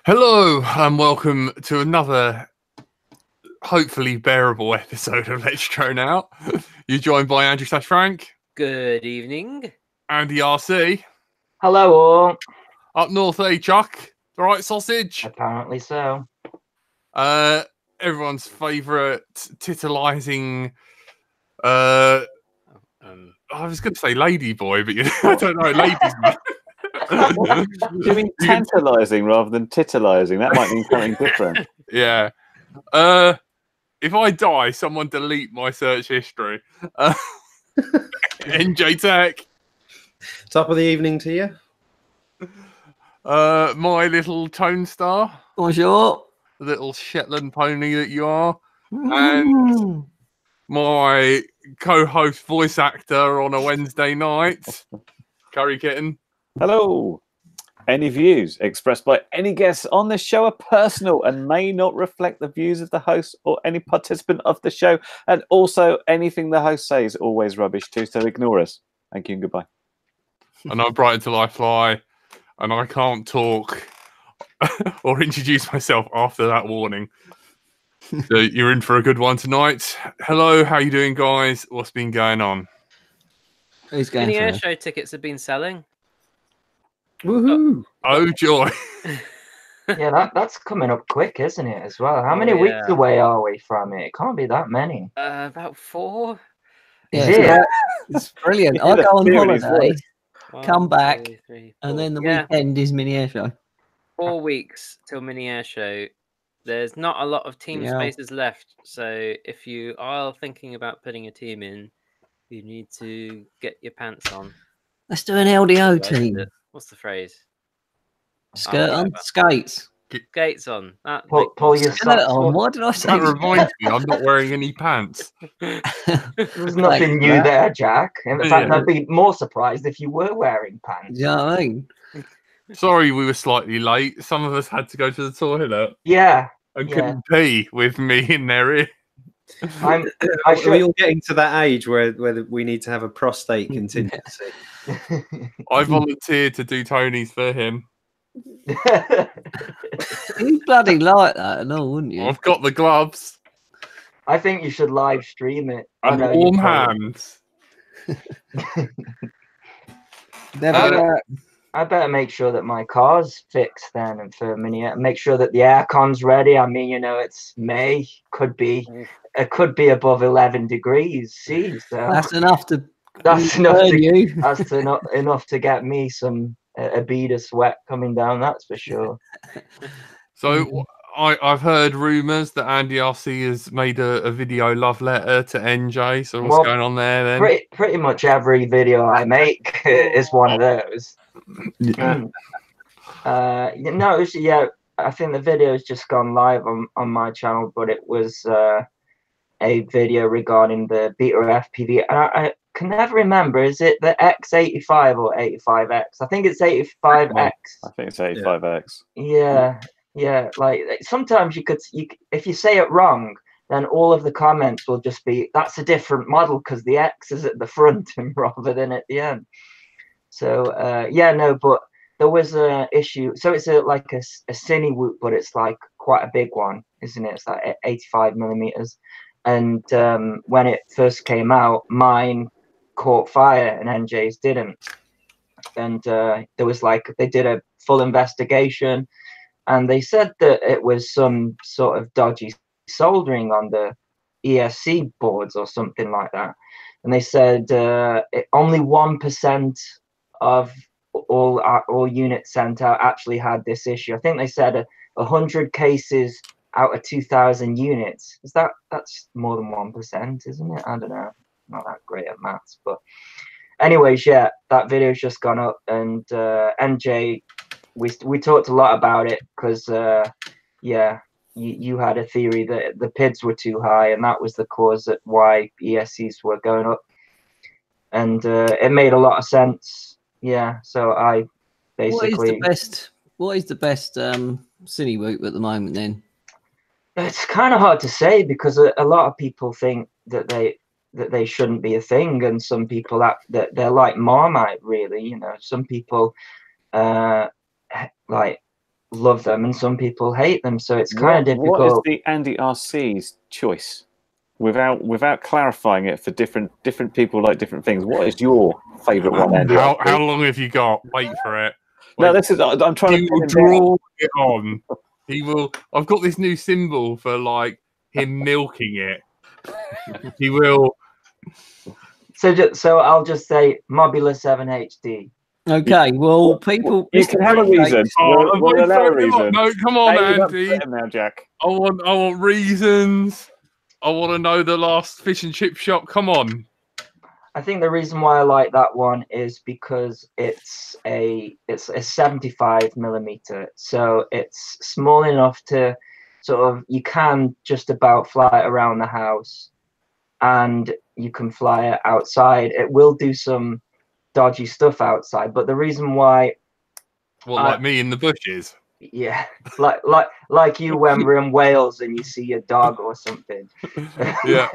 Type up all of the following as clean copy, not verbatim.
Hello and welcome to another hopefully bearable episode of Let's Drone Out. You're joined by Andrew / Frank. Good evening. Andy RC. Hello all. Up north, Chuck? The right sausage? Apparently so. Everyone's favourite titilising I was going to say lady boy, but I don't know, ladies man. Do you mean tantalising rather than titillizing? That might mean something different. Yeah. If I die, someone delete my search history. NJ Tech. Top of the evening to you. My little tone star. Bonjour. Little Shetland pony that you are. And my co-host voice actor on a Wednesday night, Curry Kitten. Hello. Any views expressed by any guests on this show are personal and may not reflect the views of the host or any participant of the show. And also, anything the host says is always rubbish too, so ignore us. Thank you and goodbye. And I'm Brighton Till I Fly, and I can't talk or introduce myself after that warning. So you're in for a good one tonight. Hello, how you doing, guys? What's been going on? Who's going? Mini air show tickets have been selling. Woohoo! Oh joy! Yeah, that's coming up quick, isn't it? As well. How many weeks away are we from it? It can't be that many. About 4. Is it? It's brilliant. I go on holiday, come back, 2, 3, 4. and then the weekend is mini air show. 4 weeks till mini air show. There's not a lot of team spaces left, so if you are thinking about putting a team in, you need to get your pants on. Let's do an LDO team. What's the phrase? Skirt on, skates. Skates on. Pull your skirt on. What did I say? That reminds me, I'm not wearing any pants. There's nothing new there, Jack. In fact, I'd be more surprised if you were wearing pants. You know what I mean? Sorry, we were slightly late. Some of us had to go to the toilet. Yeah. And couldn't pee with me in their ear. Are we all getting to that age where we need to have a prostate contingency? I volunteered to do Tony's for him. You bloody like that and all, wouldn't you? I've got the gloves. I think you should live stream it. And warm hands. I better make sure that my car's fixed then, and for a minute, make sure that the aircon's ready. I mean, you know, it's May. It could be above 11 degrees C. So that's enough to. That's enough to get me some a bead of sweat coming down. That's for sure. So I've heard rumours that Andy RC has made a video love letter to NJ. So what's going on there then? Pretty much every video I make is one of those. I think the video's just gone live on my channel, but it was a video regarding the Beta FPV. And I can never remember, is it the X85 or 85X? I think it's 85X. I think it's 85X. Yeah. Like sometimes if you say it wrong, then all of the comments will just be, that's a different model because the X is at the front and rather than at the end. So but there was an issue. So it's like a cine whoop, but it's like quite a big one, isn't it? It's like 85 millimeters. And when it first came out, mine caught fire and NJ's didn't. And there was they did a full investigation, and they said that it was some sort of dodgy soldering on the ESC boards or something like that. And they said only 1% of all units sent out actually had this issue. I think they said 100 cases out of 2,000 units. That's more than 1%, isn't it? I don't know. Not that great at maths, but anyways, yeah, that video's just gone up, and NJ, we talked a lot about it because you had a theory that the PIDs were too high, and that was the cause of why ESCs were going up, and it made a lot of sense. Yeah, so I basically. What is the best cine whoop at the moment then? It's kind of hard to say because a lot of people think that they shouldn't be a thing, and some people that they're like Marmite, really. You know, some people like love them and some people hate them. So it's kind of difficult. What is the Andy RC's choice? Without clarifying it for different people like different things. What is your favourite one, Andy? How long have you got? Wait for it. No, this is. I'm trying He to will draw it on. He will. I've got this new symbol for like him milking it. He will. So I'll just say Mobula 7 HD. Okay, well, people. You can have a reason. We'll allow a reason. No, come on, Andy. Andy. Now, Jack. I want reasons. I want to know the last fish and chip shop. Come on. I think the reason why I like that one is because it's a 75mm, so it's small enough to sort of, you can just about fly it around the house, and you can fly it outside. It will do some dodgy stuff outside, but the reason why, like me in the bushes. Yeah, like you when we're in Wales and you see a dog or something. Yeah.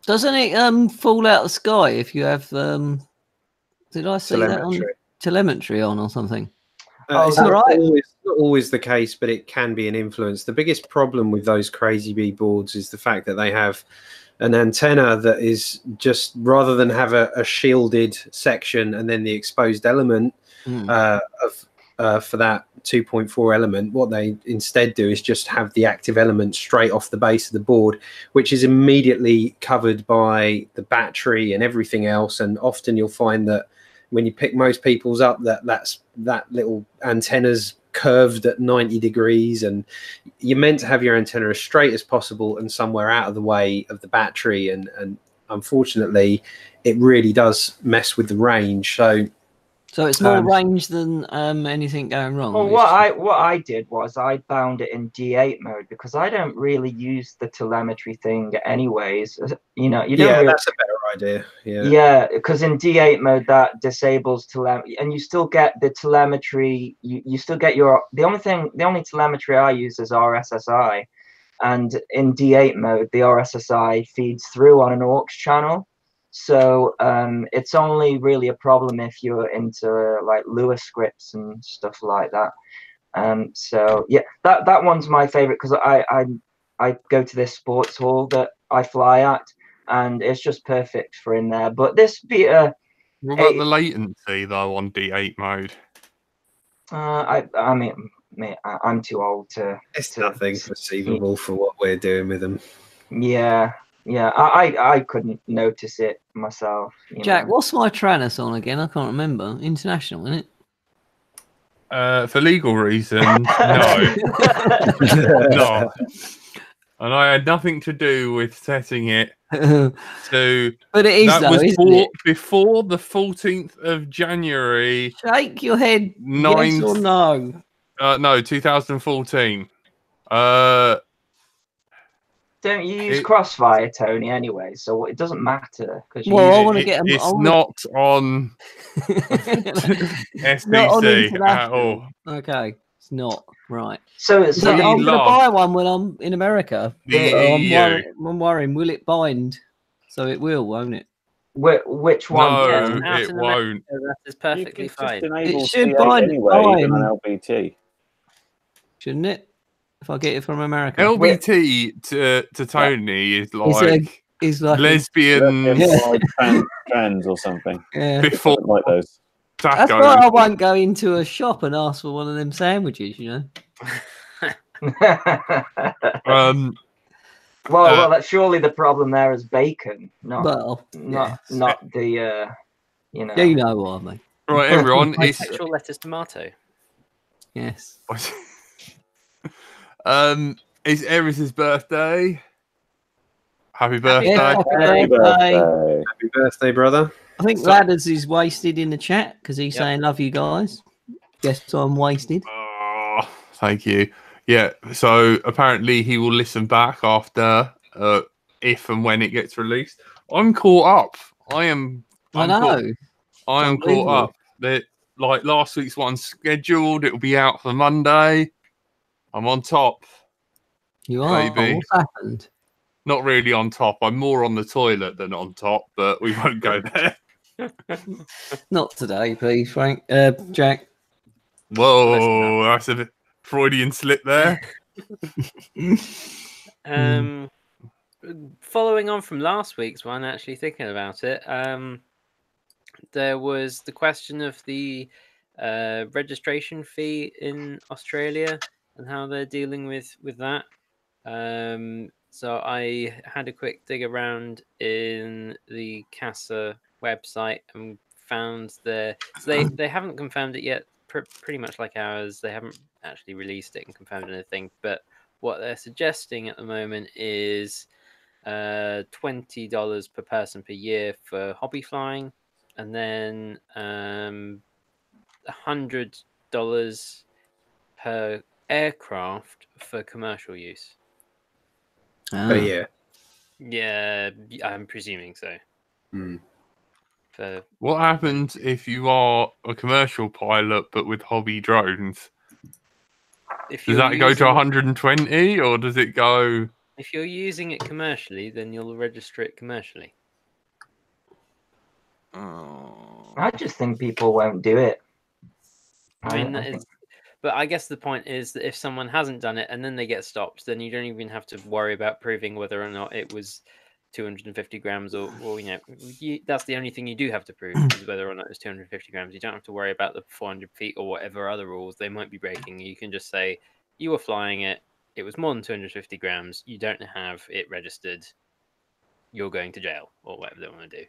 Doesn't it fall out of the sky if you have did I say that on telemetry on or something? It's not always the case, but it can be an influence. The biggest problem with those Crazy Bee boards is the fact that they have an antenna that is just, rather than have a shielded section and then the exposed element for that 2.4 element, what they instead do is just have the active element straight off the base of the board, which is immediately covered by the battery and everything else. And often you'll find that when you pick most people's up, that little antenna's curved at 90 degrees, and you're meant to have your antenna as straight as possible and somewhere out of the way of the battery, and unfortunately it really does mess with the range. So it's more range than anything going wrong. Well, what I did was I bound it in D8 mode, because I don't really use the telemetry thing anyways. You don't really... that's a better idea. Yeah, because in D8 mode that disables telemetry, and you still get the telemetry. You still get the only telemetry I use is RSSI, and in D8 mode the RSSI feeds through on an aux channel. So it's only really a problem if you're into like Lua scripts and stuff like that. So yeah, that one's my favorite, because I go to this sports hall that I fly at, and it's just perfect for in there. But this beta, what about the latency though on D8 mode? I mean, I'm too old to. It's nothing perceivable for what we're doing with them. Yeah. Yeah, I couldn't notice it myself. Jack, what's my Tranis on again? I can't remember. International, isn't it? For legal reasons, no. No. And I had nothing to do with setting it to. But it is, that though, was isn't bought it? before the 14th of January. Shake your head. Yes or no? No, 2014. Don't you use Crossfire, Tony, anyway? So it doesn't matter. Well, I want to get them. It's not on SBC at all. Okay, it's not right. So I'm going to buy one when I'm in America. I'm worrying, will it bind? So it will, won't it? Which one? No, it won't. That is perfectly fine. It should bind anyway, even on LBT. Shouldn't it? If I get it from America, LBT to Tony is like lesbian trans or something. Yeah, before like those. That's why I won't go into a shop and ask for one of them sandwiches. Well, that's surely the problem there is bacon, not the You know what I mean. Right, everyone. It's actual lettuce tomato. Yes. It's Eris's birthday. Happy birthday. Happy birthday. Happy birthday, brother. I think Ladders is wasted in the chat because he's saying love you guys. Guess I'm wasted. Oh, thank you. Yeah, so apparently he will listen back after if and when it gets released. I'm caught up. I am caught up. Like last week's one scheduled, it'll be out for Monday. I'm on top. You are? Baby. What's happened? Not really on top. I'm more on the toilet than on top, but we won't go there. Not today, please, Frank. Jack. Whoa, that's a bit Freudian slip there. Following on from last week's one, actually thinking about it, there was the question of the registration fee in Australia and how they're dealing with that. So I had a quick dig around in the CASA website and found so they haven't confirmed it yet. Pretty much like ours, they haven't actually released it and confirmed anything. But what they're suggesting at the moment is $20 per person per year for hobby flying, and then $100 per aircraft for commercial use. Per year. Yeah, I'm presuming so. What happens if you are a commercial pilot but with hobby drones? Does that go to 120 or does it go... If you're using it commercially, then you'll register it commercially. I just think people won't do it. But I guess the point is that if someone hasn't done it and then they get stopped, then you don't even have to worry about proving whether or not it was 250 grams or that's the only thing you do have to prove is whether or not it's 250 grams. You don't have to worry about the 400 feet or whatever other rules they might be breaking. You can just say you were flying it. It was more than 250 grams. You don't have it registered. You're going to jail or whatever they want to do.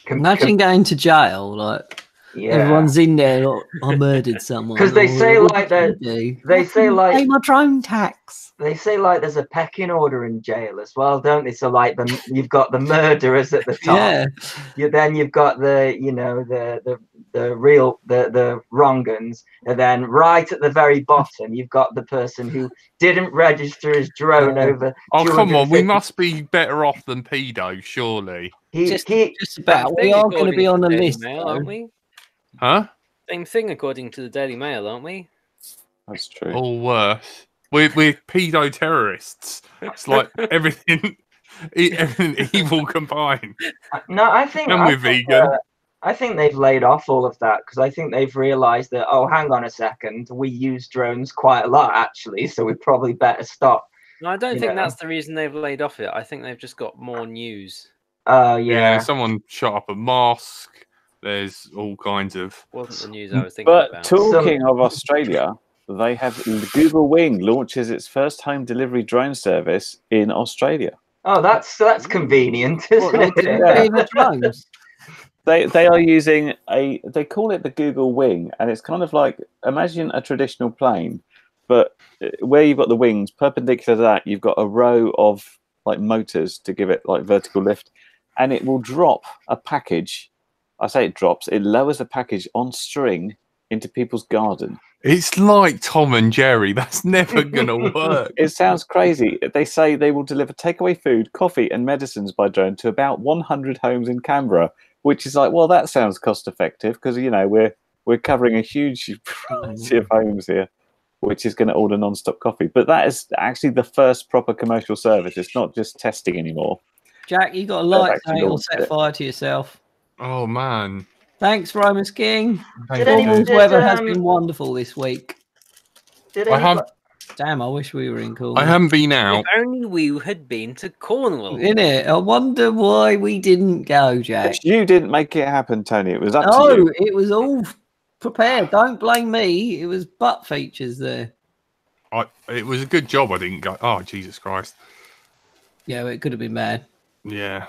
Imagine going to jail, like everyone's in there. I murdered someone. Because they say like that. They say like pay my drone tax. They say like there's a pecking order in jail as well, don't they? So like you've got the murderers at the top. Then you've got the the wrong uns, and then right at the very bottom you've got the person who didn't register his drone over. Oh come on, we must be better off than pedo, surely. Just about. We are going to be on the list, aren't we? Huh? Same thing according to the Daily Mail, aren't we? That's true. Or worse. We're pedo terrorists. It's like everything evil combined. No, I think we're vegan. I think they've laid off all of that because I think they've realised that, oh, hang on a second, we use drones quite a lot actually, so we probably better stop. No, I don't think that's the reason they've laid off it. I think they've just got more news. Yeah. Someone shot up a mosque. There's all kinds of... Wasn't the news I was thinking about. But talking of Australia, they have Google Wing launches its first home delivery drone service in Australia. Oh, that's convenient, isn't it? They are using they call it the Google Wing, and it's kind of like, imagine a traditional plane, but where you've got the wings perpendicular to that, you've got a row of like motors to give it like vertical lift, and it will drop a package. I say it drops, it lowers a package on string into people's garden. It's like Tom and Jerry. That's never going to work. It sounds crazy. They say they will deliver takeaway food, coffee and medicines by drone to about 100 homes in Canberra, which is like, well, that sounds cost effective because, you know, we're covering a huge variety of homes here, which is going to order non-stop coffee. But that is actually the first proper commercial service. It's not just testing anymore. Jack, you got a light saying you'll set fire to yourself. Oh, man. Thanks, Romus King. Cornwall's weather has been wonderful this week. Damn, I wish we were in Cornwall. I haven't been out. If only we had been to Cornwall. Innit? I wonder why we didn't go, Jack. You didn't make it happen, Tony. It was up to you. It was all prepared. Don't blame me. It was butt features there. It was a good job I didn't go. Oh, Jesus Christ. Yeah, it could have been bad. Yeah.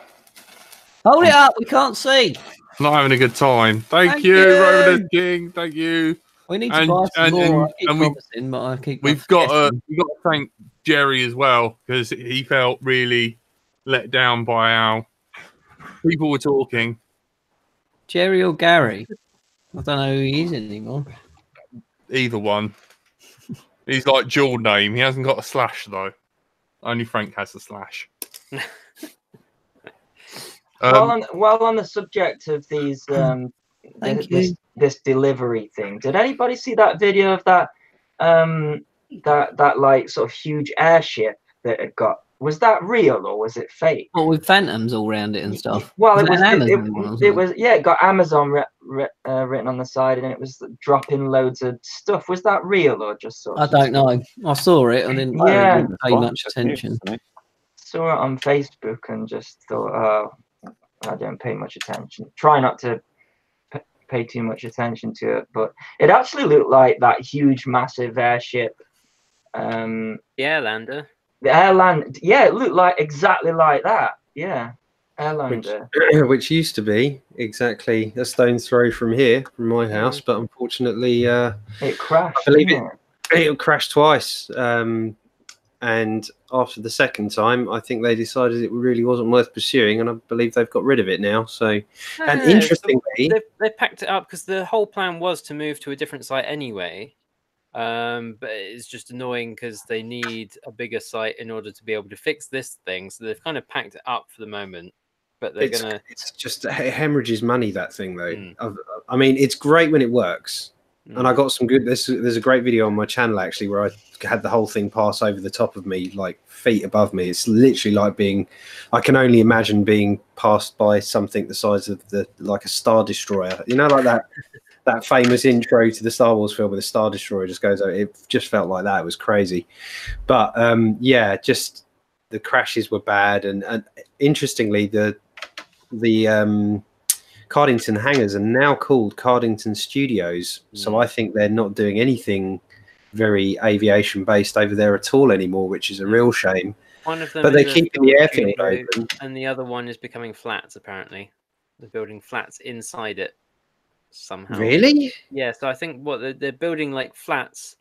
Hold it up. We can't see. Not having a good time. Thank you, Roman King. Thank you. We need to buy some more. We've got to thank Jerry as well because he felt really let down by how people were talking. Jerry or Gary? I don't know who he is anymore. Either one. He's like dual name. He hasn't got a slash though. Only Frank has a slash. While on the subject of these, this delivery thing, did anybody see that video of that like sort of huge airship that had got Was that real or was it fake? Well, with phantoms all around it and stuff. Well, Was it was. an Amazon one or It something? was. Yeah, it got Amazon written on the side, and it was dropping loads of stuff. Was that real or just sort I of? don't know. I saw it. I didn't Yeah. really pay much attention. Saw it on Facebook and just thought, oh, I don't pay much attention. Try not to pay too much attention to it, but it actually looked like that huge, massive airship. The Airlander. The Airlander. Yeah, it looked like exactly like that. Yeah, Airlander. Which used to be exactly a stone's throw from here, from my house, but unfortunately, it crashed. I believe it crashed twice. And after the second time, I think they decided it really wasn't worth pursuing, and I believe they've got rid of it now. So, and interestingly, they packed it up because the whole plan was to move to a different site anyway. But it's just annoying because they need a bigger site in order to be able to fix this thing. So they've kind of packed it up for the moment. But it's just it hemorrhages money, that thing, though. I mean, it's great when it works. And I got some good. There's a great video on my channel actually where I had the whole thing pass over the top of me, like feet above me. It's literally like being. I can only imagine being passed by something the size of like a Star Destroyer. You know, like that famous intro to the Star Wars film where the Star Destroyer just goes over. It just felt like that. It was crazy, but yeah, just the crashes were bad, and interestingly, the Cardington hangars are now called Cardington Studios, so I think they're not doing anything very aviation based over there at all anymore, which is a real shame. One of them, but they're keeping the airfield open, and the other one is becoming flats. Apparently, they're building flats inside it somehow. Really? Yeah. So I think what they're building like flats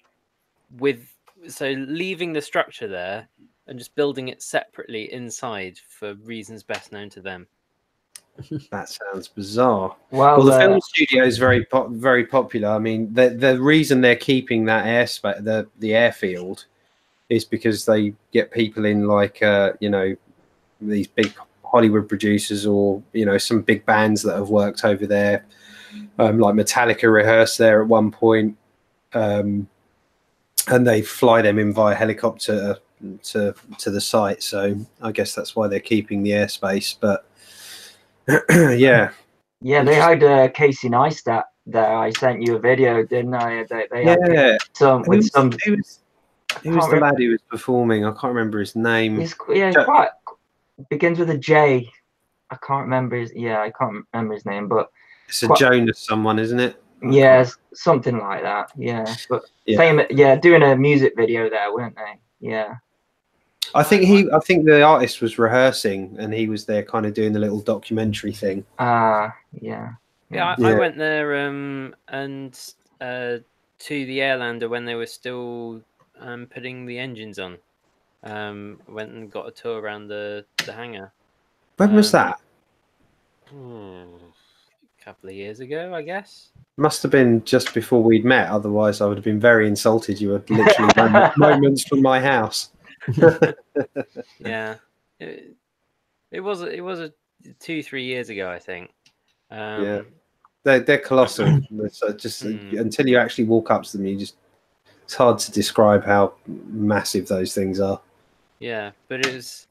leaving the structure there and just building it separately inside for reasons best known to them. That sounds bizarre. Well, the film studio is very popular. I mean, the reason they're keeping that airspace, the airfield, is because they get people in like you know, these big Hollywood producers or you know some big bands that have worked over there. Like Metallica rehearsed there at one point, and they fly them in via helicopter to the site. So I guess that's why they're keeping the airspace, but. Yeah, they had Casey Neistat there. I sent you a video, didn't I? They had who was the lad who was performing? I can't remember his name. Quite begins with a J. I can't remember his name, but it's a Jonas someone, isn't it? Yeah, something like that. Yeah, but doing a music video there, weren't they? Yeah. I think the artist was rehearsing and he was there kind of doing the little documentary thing. I went there and to the Airlander when they were still putting the engines on. Went and got a tour around the hangar. When was that? A couple of years ago, I guess. Must have been just before we'd met. Otherwise, I would have been very insulted. You were literally moments from my house. Yeah, it was 2-3 years ago, I think. Yeah, they're colossal. So just until you actually walk up to them, it's hard to describe how massive those things are. Yeah, but it was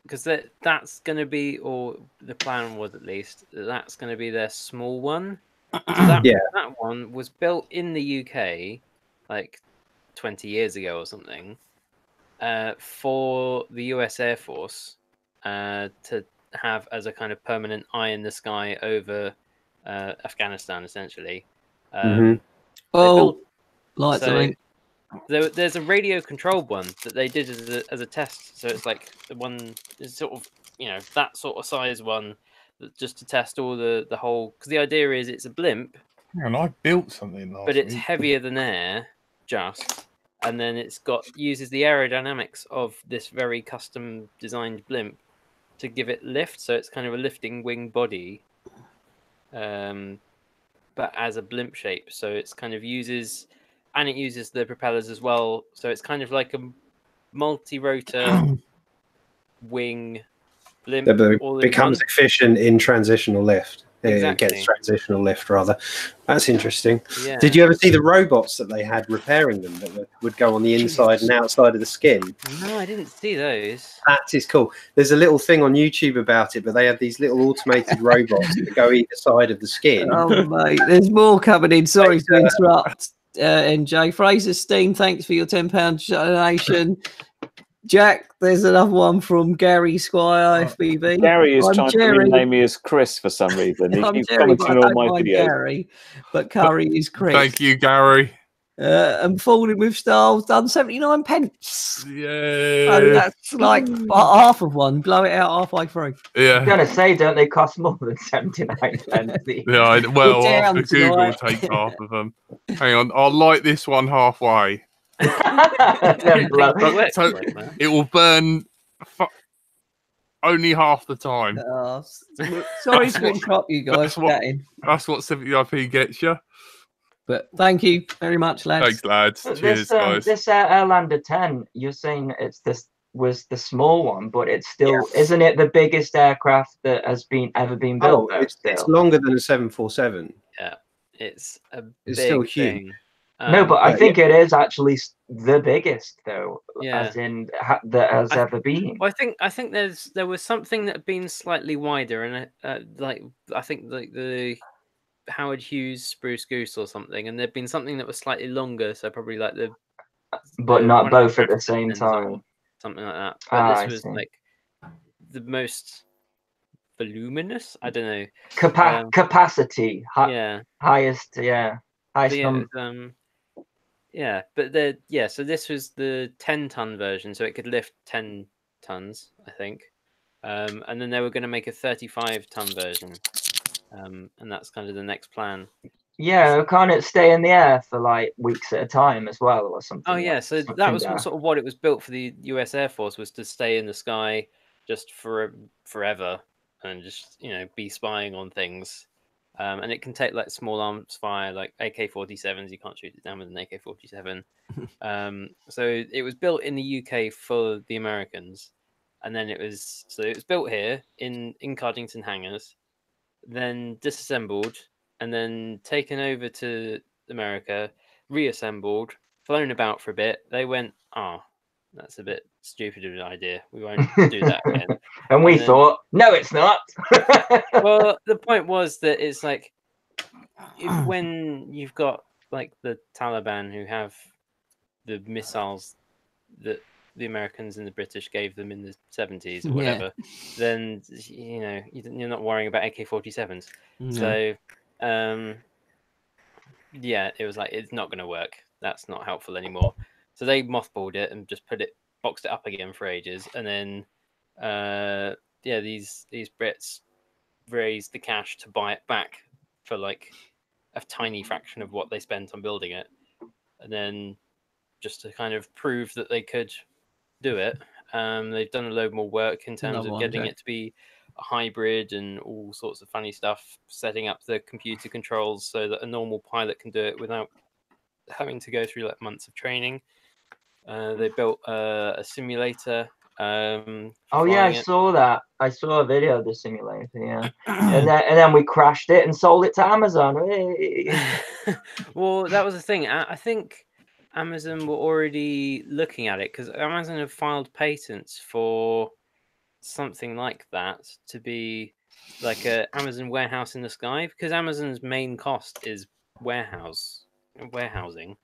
because that's going to be, or the plan was at least, that's going to be their small one. So that one was built in the UK like 20 years ago or something. For the US Air Force to have as a kind of permanent eye in the sky over Afghanistan, essentially. There's a radio controlled one that they did as a test. So it's like the one is sort of, you know, that sort of size one, just to test all the whole. Because the idea is it's a blimp. And I built something last but it's week. heavier than air, and then it's uses the aerodynamics of this very custom designed blimp to give it lift. So it's kind of a lifting wing body, but as a blimp shape. So it's kind of uses the propellers as well. So it's kind of like a multi-rotor wing blimp. It becomes efficient in transitional lift. Exactly. It gets transitional lift, rather. That's interesting. Yeah. Did you ever see the robots that they had repairing them that would go on the inside and outside of the skin? No, I didn't see those. That is cool. There's a little thing on YouTube about it, but they have these little automated robots that go either side of the skin. Oh, mate, there's more coming in. Sorry to interrupt, NJ. Fraser Steen, thanks for your £10 donation. Jack, there's another one from Gary Squire, FBB. Gary is I'm trying Jerry. to rename me as Chris for some reason. He I'm keeps Jerry, but I commenting on don't my mind videos. Gary, but Curry is Chris. Thank you, Gary. And Falling with Stars done 79 pence. Yeah. So that's like half of one. Blow it out halfway through. Yeah. I'm gonna say, don't they cost more than 79 pence? Yeah. Well, We're down after Google tonight. takes half of them. Hang on, I'll light this one halfway. Then blow- So it will burn only half the time. Sorry to interrupt you guys. That's what 70IP gets you. But thank you very much, lads. Thanks, lads. Cheers, guys. This Airlander 10, you're saying was the small one, but it's still isn't it the biggest aircraft that has ever been built? It's longer than a 747. Yeah, it's still big huge. thing. No, but I think it is actually the biggest, though, Yeah. as in that has ever been. Well, I think there was something that had been slightly wider, and like I think the Howard Hughes Spruce Goose or something, and there'd been something that was slightly longer, so probably like But not both at the same or time. something like that. But I this was see. like the most voluminous. I don't know. Capacity. Yeah. Highest. Yeah. Highest But number. yeah, but so this was the 10-ton version, so it could lift 10 tons, I think. And then they were going to make a 35-ton version. And that's kind of the next plan. Yeah, can't it stay in the air for like weeks at a time as well, or something? Oh yeah, so that was sort of what it was built for. The US Air Force was to stay in the sky just for forever and just be spying on things. And it can take like small arms fire, like AK-47s. You can't shoot it down with an AK-47. So it was built in the UK for the Americans, and then it was built here in Cardington hangars, then disassembled, and then taken over to America, reassembled, flown about for a bit. They went, oh, that's a bit stupid of an idea. We won't do that again. And we thought, no, it's not. Well, the point was that it's like, when you've got like the Taliban who have the missiles that the Americans and the British gave them in the 70s or whatever, then you're not worrying about AK-47s. So it was like, it's not going to work. That's not helpful anymore. So they mothballed it and just boxed it up again for ages, and then these Brits raised the cash to buy it back for like a tiny fraction of what they spent on building it, and then just to kind of prove that they could do it, they've done a load more work in terms of getting it to be a hybrid and all sorts of funny stuff, setting up the computer controls so that a normal pilot can do it without having to go through like months of training. They built a simulator. Oh yeah, I saw that. I saw a video of the simulator. Yeah, and then we crashed it and sold it to Amazon. Well, that was the thing. I think Amazon were already looking at it because Amazon have filed patents for something like that to be like a Amazon warehouse in the sky, because Amazon's main cost is warehousing.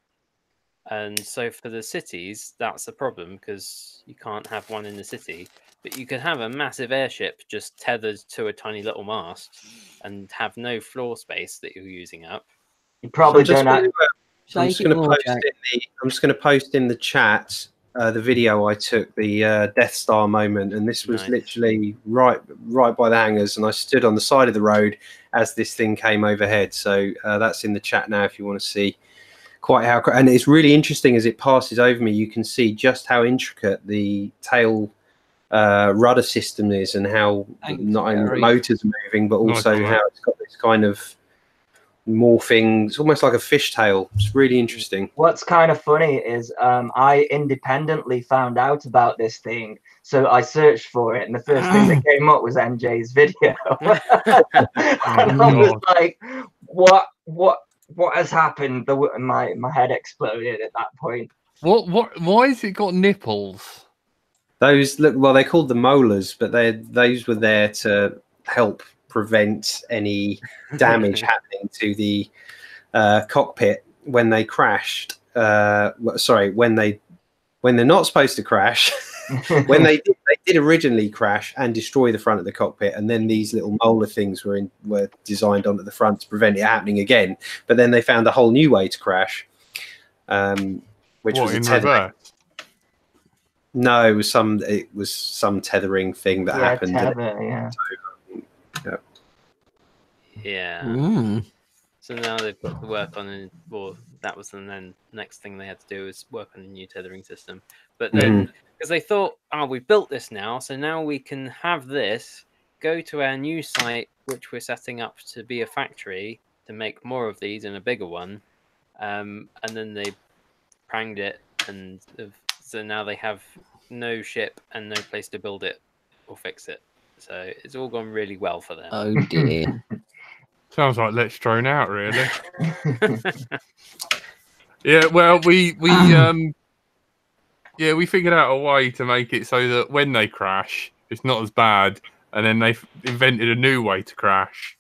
And so for the cities, that's a problem because you can't have one in the city. But you could have a massive airship just tethered to a tiny little mast and have no floor space that you're using up. You probably don't have... I'm just going to post in the chat the video I took, the Death Star moment, and this was literally right by the hangars, and I stood on the side of the road as this thing came overhead. So that's in the chat now if you want to see quite how, and it's really interesting as it passes over me. You can see just how intricate the tail rudder system is, and how not only the motors are moving, but also how it's got this kind of morphing. It's almost like a fishtail. It's really interesting. What's kind of funny is I independently found out about this thing, so I searched for it, and the first thing that came up was NJ's video. And I was like, "What has happened?" My head exploded at that point. Why has it got nipples? Those look well. They called them molars, but those were there to help prevent any damage happening to the cockpit when they crashed. Sorry, when they're not supposed to crash. When they did originally crash and destroy the front of the cockpit, and then these little molar things were designed onto the front to prevent it happening again. But then they found a whole new way to crash, which was a tethering. No, it was some tethering thing that happened. Yeah. So now they've got to work on that was, and then next thing they had to do was work on a new tethering system. But then, because they thought, we've built this now, so now we can have this go to our new site, which we're setting up to be a factory to make more of these and a bigger one. And then they pranged it, and so now they have no ship and no place to build it or fix it. So it's all gone really well for them. Oh dear. Sounds like Let's Drone Out, really. Yeah, well, we figured out a way to make it so that when they crash, it's not as bad. And then they've invented a new way to crash.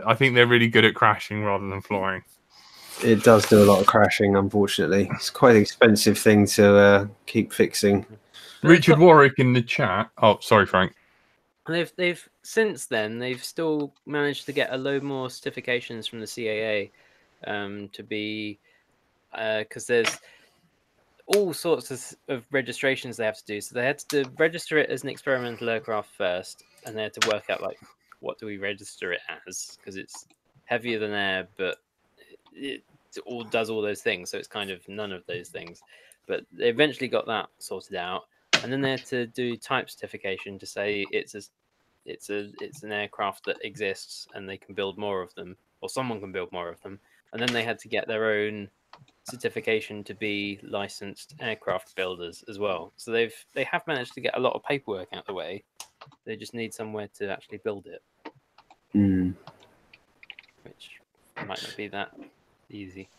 I think they're really good at crashing rather than flying. It does do a lot of crashing, unfortunately. It's quite an expensive thing to keep fixing. Richard Warwick in the chat. Oh, sorry, Frank. They've since then they've still managed to get a load more certifications from the CAA to be because there's all sorts of registrations they have to do. So they had to register it as an experimental aircraft first, and they had to work out like what do we register it as, because it's heavier than air, but it all does all those things. So it's kind of none of those things. But they eventually got that sorted out. And then they had to do type certification to say it's an aircraft that exists and they can build more of them, or someone can build more of them. And then they had to get their own certification to be licensed aircraft builders as well. So they have managed to get a lot of paperwork out of the way. They just need somewhere to actually build it, which might not be that easy.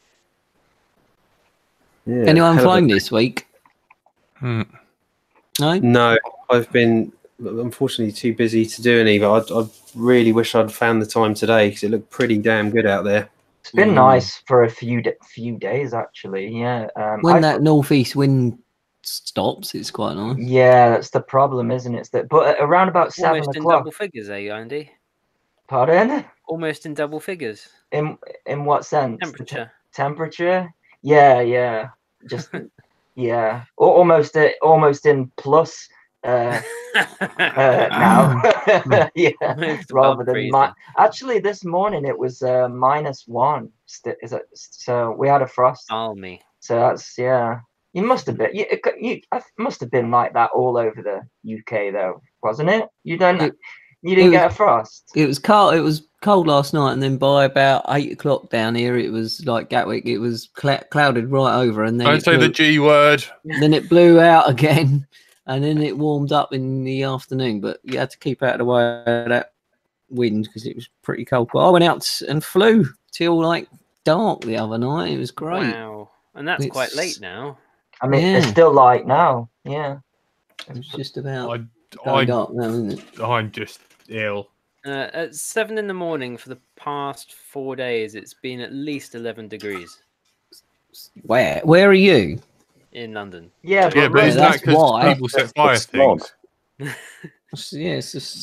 Yeah, anyone flying this week? No, I've been unfortunately too busy to do any, but I really wish I'd found the time today because it looked pretty damn good out there. It's been nice for a few days, actually. Yeah. When that northeast wind stops, it's quite nice. Yeah, that's the problem, isn't it? But around about 7 o'clock. Almost in double figures, Andy? Pardon? Almost in double figures. In what sense? Temperature. Yeah. Just yeah, almost in plus now. Yeah, rather than actually this morning it was -1. So we had a frost. Balmy. So that's You must have been. It must have been like that all over the UK though, wasn't it? You didn't get a frost. It was cold. It was cold last night, and then by about 8 o'clock down here, it was like Gatwick. It was clouded right over, and then don't say the G word. Then it blew out again, and then it warmed up in the afternoon. But you had to keep out of the way of that wind because it was pretty cold. But I went out and flew till like dark the other night. It was great. Wow, and that's quite late now. I mean, it's still light now. Yeah, it's just about. Dark now, isn't it? I'm just ill. At 7 in the morning for the past 4 days, it's been at least 11 degrees. Where are you? In London. Yeah, but isn't that because people set fire things?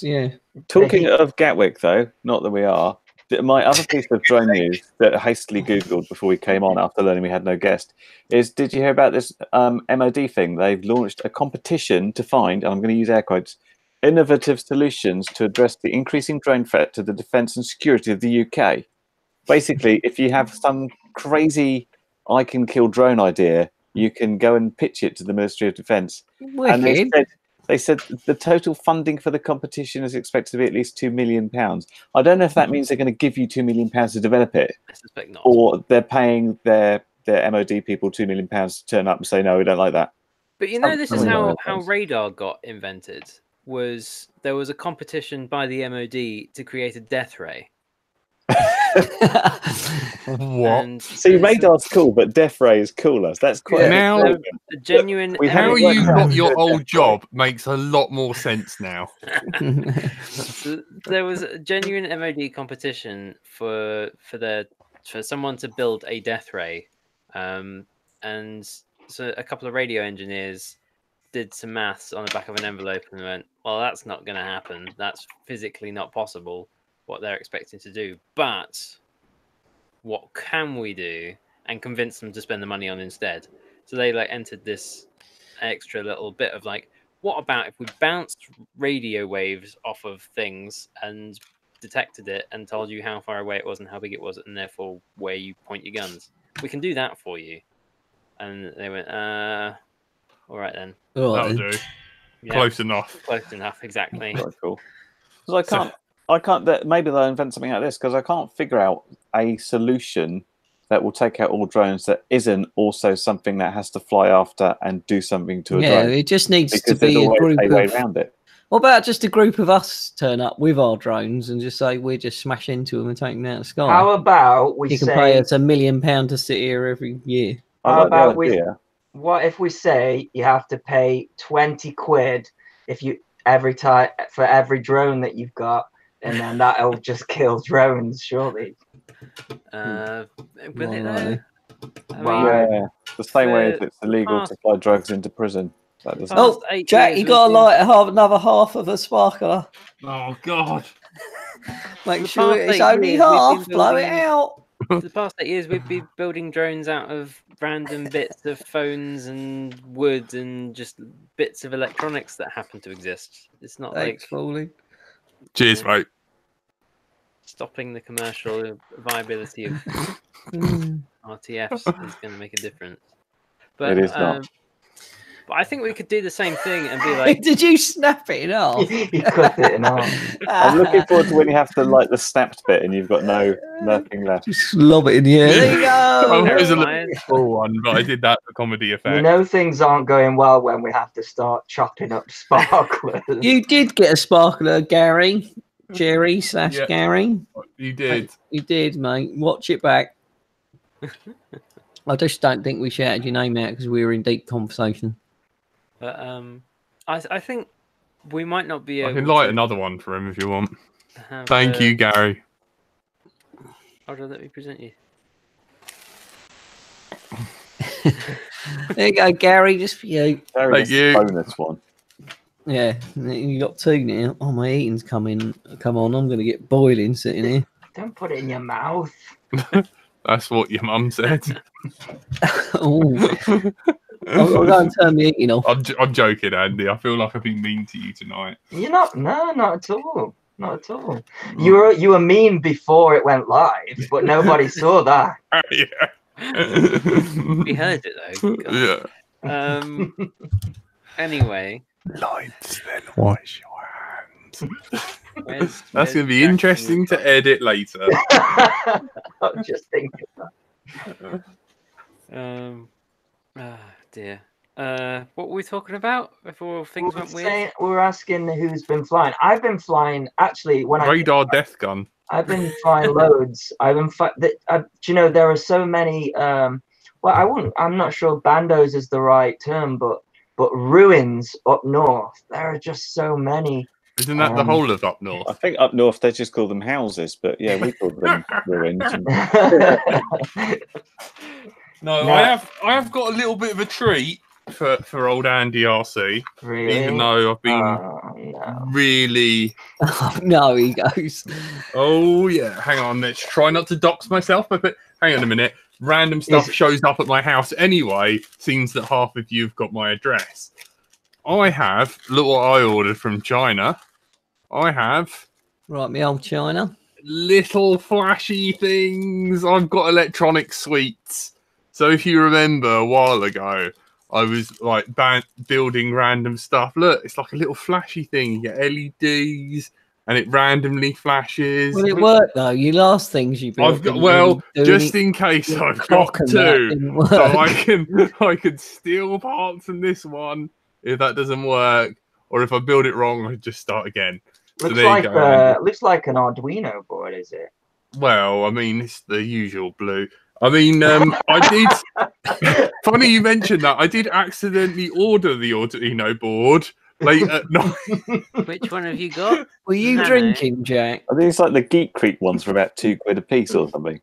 Yeah. Talking of Gatwick, though, not that we are, my other piece of drone news that I hastily Googled before we came on after learning we had no guest is, did you hear about this MOD thing? They've launched a competition to find, and I'm going to use air quotes, innovative solutions to address the increasing drone threat to the defence and security of the UK. Basically, if you have some crazy I can kill drone idea, you can go and pitch it to the Ministry of Defence. Wicked. And they said They said the total funding for the competition is expected to be at least £2 million. I don't know if that means they're going to give you £2 million to develop it, I suspect not. or they're paying their MOD people £2 million to turn up and say, no, we don't like that. But you know, this is Something how like how those. radar got invented. There was a competition by the MOD to create a death ray. What? And See, it's radar's cool, but death ray is cooler. That's quite Now- a genuine. We How haven't MOD worked you out got how your to do old it. job makes a lot more sense now. So there was a genuine MOD competition for someone to build a death ray, and so a couple of radio engineers did some maths on the back of an envelope and went, "Well, that's not going to happen. That's physically not possible. What they're expecting to do, but what can we do?" And convince them to spend the money on instead. So they entered this extra little bit of what about if we bounced radio waves off of things and detected it and told you how far away it was and how big it was and therefore where you point your guns? We can do that for you. And they went, all right then. That'll do. Yeah, Close enough. close enough, exactly. Quite cool. Because I can't. Maybe they'll invent something like this because I can't figure out a solution that will take out all drones that isn't also something that has to fly after and do something to a Yeah, drone. it just needs Because to there's be a always group a way of. around it. What about just a group of us turn up with our drones and just say we just smash into them and take them out of the sky? How about we you can say? pay us £1 million to sit here every year. I How like about the we? idea. What if we say you have to pay 20 quid if you every time for every drone that you've got, and then that'll just kill drones, surely. Will it Not though? really. I Why? mean, Yeah, the same way as the it's illegal past- to fly drugs into prison. That doesn't. past Oh, 8 Jack, years you we've got to been- light another half of a sparkler. Oh God. Make The sure past it's 8 only years we've been half. Blow it building- out. For the past 8 years, we've been building drones out of random bits of phones and wood and just bits of electronics that happen to exist. It's not Thanks, like Foley. Cheers, mate. stopping the commercial viability of RTFs is going to make a difference. But, It is not. But I think we could do the same thing and be like, Did you snap it in half? You cut it in half. I'm looking forward to when you have to like the snapped bit and you've got nothing left. Just lob it in the air. There you Oh, go. it was a Terrified. little full one, but I did that for comedy effect. You know things aren't going well when we have to start chopping up sparklers. You did get a sparkler, Gary. Jerry / Yeah. Gary. You did. You did, mate. Watch it back. I just don't think we shouted your name out because we were in deep conversation. but I think we might not be I able can light to another one for him if you want. have, Thank you, Gary. Hold on, let me present you. There you go, Gary, just for you. Very Thank you. bonus one. Yeah, you got two now. Oh, my eating's coming. Come on, I'm going to get boiling sitting here. Don't put it in your mouth. That's what your mum said. Oh, I'll go and turn the eating off. I'm joking, Andy. I feel like I've been mean to you tonight. You're not. No, not at all. Not at all. You were mean before it went live, but nobody saw that. We heard it though. God. Yeah. Anyway, Lights, then wash your hands. where's That's going to be Jack? interesting to edit later. I'm just thinking that. Dear. What were we talking about before things went weird? We were asking who's been flying. I've been flying. Actually, Radar death gun. I've been flying loads. I've been. Do you know there are so many? Well, I'm not sure bandos is the right term, but ruins up north. There are just so many. Isn't that the whole of up north? I think up north they just call them houses, but yeah, we call them ruins. No, No. I have got a little bit of a treat for old Andy RC. Really? Even though I've been Oh, no. really. Oh, no, he goes. Oh yeah, hang on. Let's try not to dox myself. But hang on a minute. Random stuff shows up at my house anyway. Seems that half of you've got my address. I have. Look what I ordered from China. I have Right, me old China. little flashy things. I've got electronic sweets. So if you remember a while ago, I was like building random stuff. Look, it's like a little flashy thing. You get LEDs, and it randomly flashes. Will it work though? Your last things you built. I've got didn't well, really do just any- in case your I've clock got and that two, didn't work. so I can steal parts from this one if that doesn't work, or if I build it wrong, I just start again. So Looks there like you go, Andy. looks like an Arduino board, is it? Well, I mean, it's the usual blue. I mean, I did. Funny you mentioned that. I did accidentally order the Arduino board late at night. Which one have you got? Were you Nano? drinking, Jack? I think it's like the Geek Creek ones for about £2 a piece or something.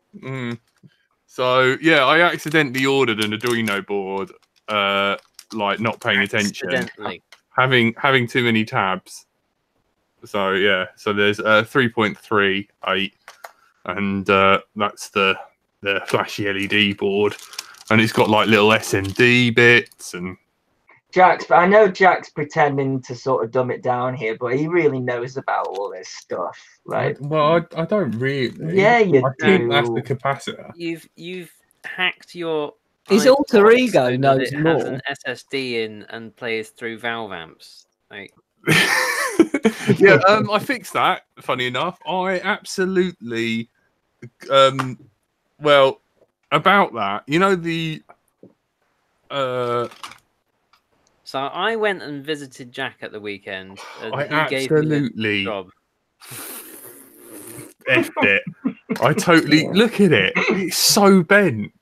So yeah, I accidentally ordered an Arduino board, like not paying attention, Accidentally. having too many tabs. So yeah, so there's 3.38, and that's the flashy LED board, and it's got like little SMD bits and. I know Jack's pretending to sort of dumb it down here, but he really knows about all this stuff. Like, Well, I don't really. Yeah, you I think do. that's the capacitor. You've hacked your. His iPod alter ego so that knows it has more. an SSD in and plays through valve amps. Like, Yeah, I fixed that. Funny enough, I absolutely, well, about that. You know the, so I went and visited Jack at the weekend. And I he gave me absolutely the job. effed it. I totally look at it. It's so bent.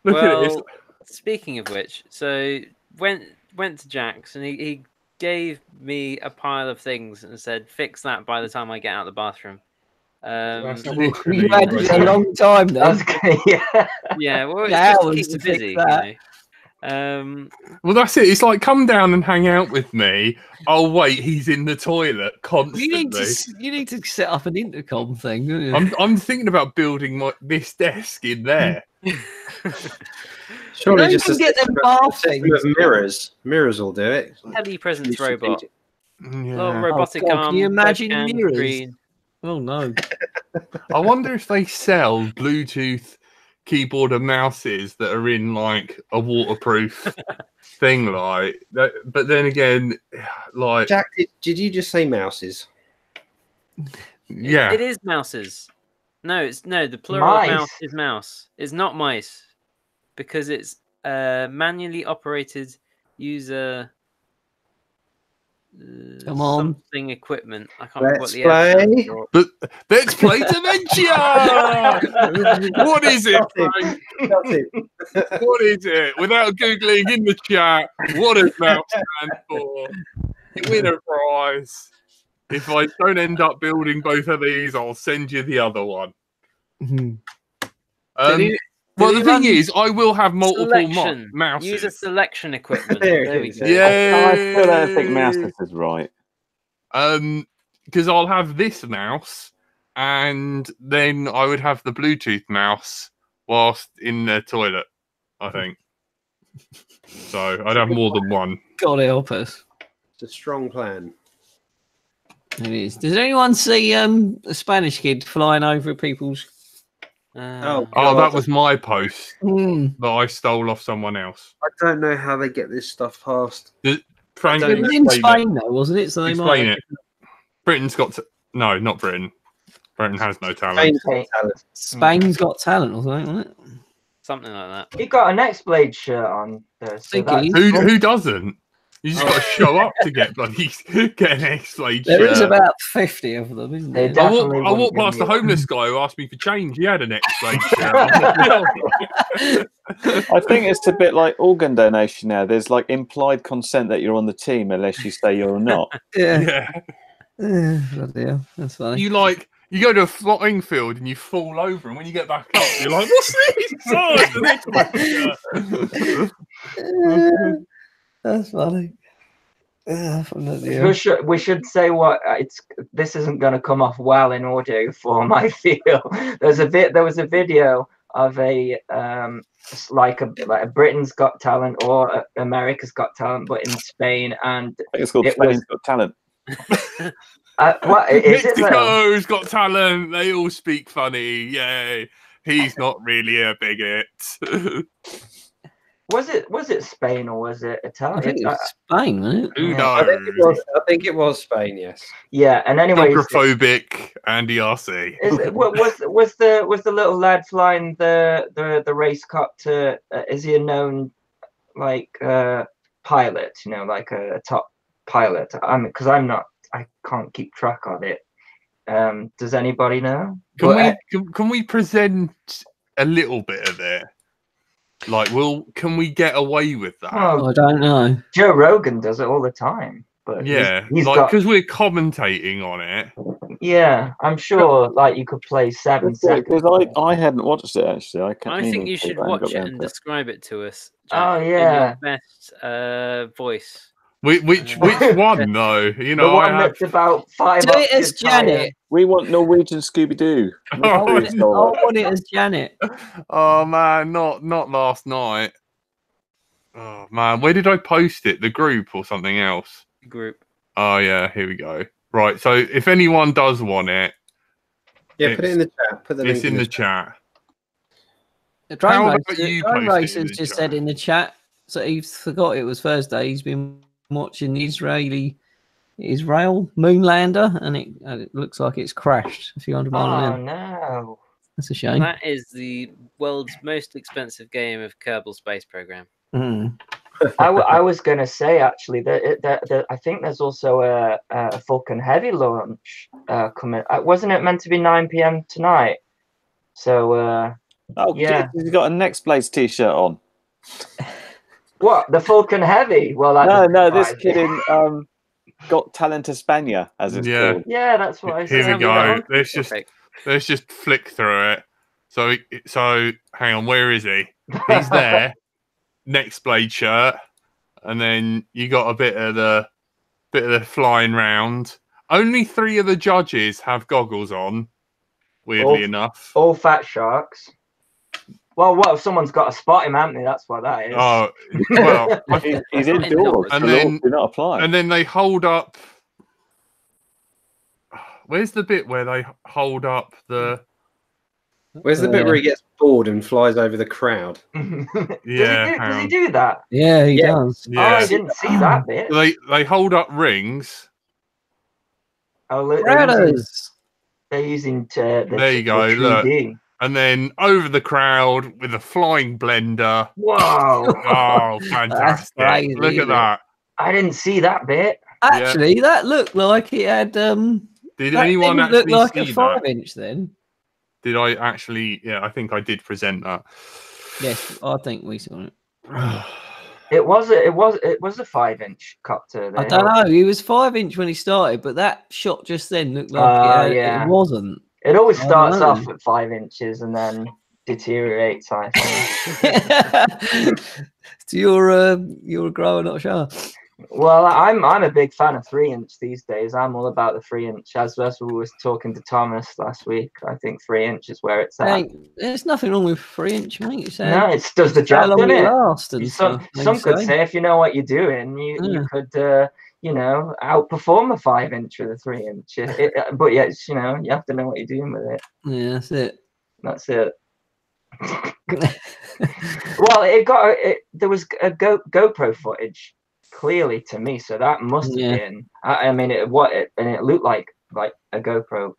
Look at it. It's, Well, speaking of which, so went to Jack's and he gave me a pile of things and said, "Fix that by the time I get out of the bathroom." that's You literally had it a long time then. yeah. Yeah, well, it's Yeah, just hours to keep to me fix busy. that. You know? Well, that's it. It's like come down and hang out with me. Oh wait, he's in the toilet constantly. You need to set up an intercom thing, don't you? I'm thinking about building this desk in there. Surely You just can get them bath things. mirrors. Mirrors will do it. Telepresence robot. Little Yeah. robotic God, can arm. you imagine webcam, mirrors? screen. Oh no. I wonder if they sell Bluetooth keyboard and mouses that are in like a waterproof thing, like that. But then again, like Jack, did you just say mouses? yeah, It is mouses. No, the plural of mouse Mice. is mouse. It's not mice because it's manually operated user. Come on. Something equipment. I can't remember what Let's the F stands play. for. but let's play Dementia. What is it, Frank? That's it. What is it? Without googling in the chat, what does mouse stand for? You win a prize. If I don't end up building both of these, I'll send you the other one. Well, the thing is, I will have multiple Selection. mouses. User selection equipment. There There it we is. go. Yeah, I still don't think Mouse is right. because I'll have this mouse, and then I would have the Bluetooth mouse whilst in the toilet. I think so. I'd have more than one. God help us. It's a strong plan. It is. Does anyone see a Spanish kid flying over people's? Oh, that was my post Mm. that I stole off someone else. I don't know how they get this stuff past. Frank, It was in explain Spain, though, wasn't it? So they Explain might. it. Britain's got no, not Britain. Britain has no talent. Spain's got talent. Spain's Got Talent or something, wasn't it? Something like that. You got an X-Blade shirt on. So Thank that's- you. Who doesn't? You just got to show up to get bloody get an X-Blade There is shirt. about 50 of them, isn't They there? I definitely walked wouldn't past give the me homeless guy who asked me for change. He had an X-Blade shirt. I think it's a bit like organ donation now. There's like implied consent that you're on the team unless you say you're not. Yeah. Yeah. Bloody hell. That's funny. You go to a flying field and you fall over, and when you get back up, you're like, "What's this?" Oh, it's an X-Blade shirt. That's funny. Yeah, bloody hell. We should say what this isn't going to come off well in audio form. I feel there was a video of a Britain's Got Talent or America's Got Talent, but in Spain, and I think it's called It was- Spain's Got Talent. what is it? Though? Mexico's got talent. They all speak funny. Yay. He's not really a bigot. Was it Spain or was it Italy? I think it was Spain, wasn't it? Who Yeah. knows? I think it was Spain. Yes. Yeah, and anyways, Geogrophobic Andy RC. was the little lad flying the race copter? Is he a known like pilot? You know, like a top pilot. Because I can't keep track of it. Does anybody know? Can we present a little bit of it? Like, can we get away with that? Oh, I don't know. Joe Rogan does it all the time, but Yeah, he's like got. because we're commentating on it. Yeah, I'm sure. Like you could play 7 seconds. Because I hadn't watched it actually. I think you should watch it and describe it to us. Jack, Oh, in yeah. your best voice. Which one though? You know, The one that's about 5. Do it as octaves higher. Janet. We want Norwegian Scooby Doo. I want it as Janet. Oh man, not last night. Oh man, where did I post it? The group or something else? Group. Oh yeah, here we go. Right, so if anyone does want it, Yeah, put it in the chat. Put the link it's in the chat. The How Drone about you Racer's post it in the just chat? said in the chat, so he forgot it was Thursday. He's been watching the Israel moonlander, and it looks like it's crashed a few hundred miles Oh an hour. no! That's a shame. That is the world's most expensive game of Kerbal Space Program. Mm. I was gonna say actually that I think there's also a Falcon Heavy launch coming. Wasn't it meant to be 9 p.m. tonight? So yeah, He's got a Next Blaze T-shirt on. what, the Falcon Heavy? Well, that No, this kid in Got Talent España, as it's called. Yeah, that's what I said. Here we go. Perfect. Let's just flick through it. So hang on, where is he? He's there. Next Blade shirt, and then you got a bit of the flying round. Only 3 of the judges have goggles on. Weirdly enough. All fat sharks. Well, what if someone's got to spot him, haven't they? That's what that is. Oh, well, He's indoors. And And then- do not apply. and then they hold up. Where's the bit where they hold up the? Where's the bit where he gets bored and flies over the crowd? Yeah, Does he do that? Yeah, he Yeah. does. Oh, I Yeah, didn't see that bit. they hold up rings. Oh, Brothers. they're using There you go, the look. 3D. And then over the crowd with a flying blender. Whoa! Oh, fantastic! crazy, Look at isn't it? that. I didn't see that bit. Actually, that looked like it had. Did That anyone didn't look actually like see a that? 5-inch then. Did I actually? Yeah, I think I did present that. Yes, I think we saw it. It was a 5-inch copter. I don't know. He was 5-inch when he started, but that shot just then looked like yeah. it wasn't. It always I starts know. off at 5 inches and then deteriorates. I think. So you're a grower, not a shower. Well, I'm a big fan of 3-inch these days. I'm all about the 3-inch. As we was talking to Thomas last week, I think 3-inch is where it's at. Hey, there's nothing wrong with 3-inch, mate. It's, No, it does the how job, long doesn't it it? lasts and Some stuff, some could so. say if you know what you're doing, you could outperform a 5-inch with a 3-inch. But yeah, it's, you have to know what you're doing with it. Yeah, that's it. That's it. Well, there was a GoPro footage clearly to me, so that must have been. I mean, it looked like a GoPro.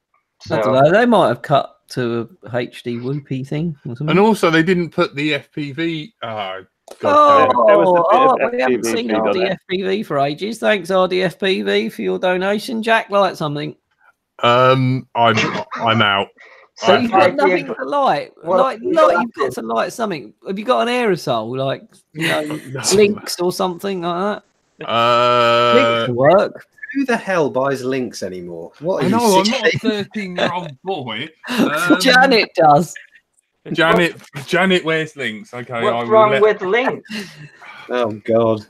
I don't So know. They might have cut to a HD whoopie thing or something. And also, they didn't put the FPV. There was a bit of we haven't FPV seen feed on it. RDFPV for ages. Thanks, RDFPV, for your donation. Jack, light something. I'm out. So I- you've got Like the- nothing to light. Well, You've got to light something. Have you got an aerosol, like links or something like that? Links will work. Who the hell buys links anymore? What are I you know, I'm not a 16? 13-year-old boy. Janet does. Janet wears links. Okay, I what's will wrong let- with links? Oh God.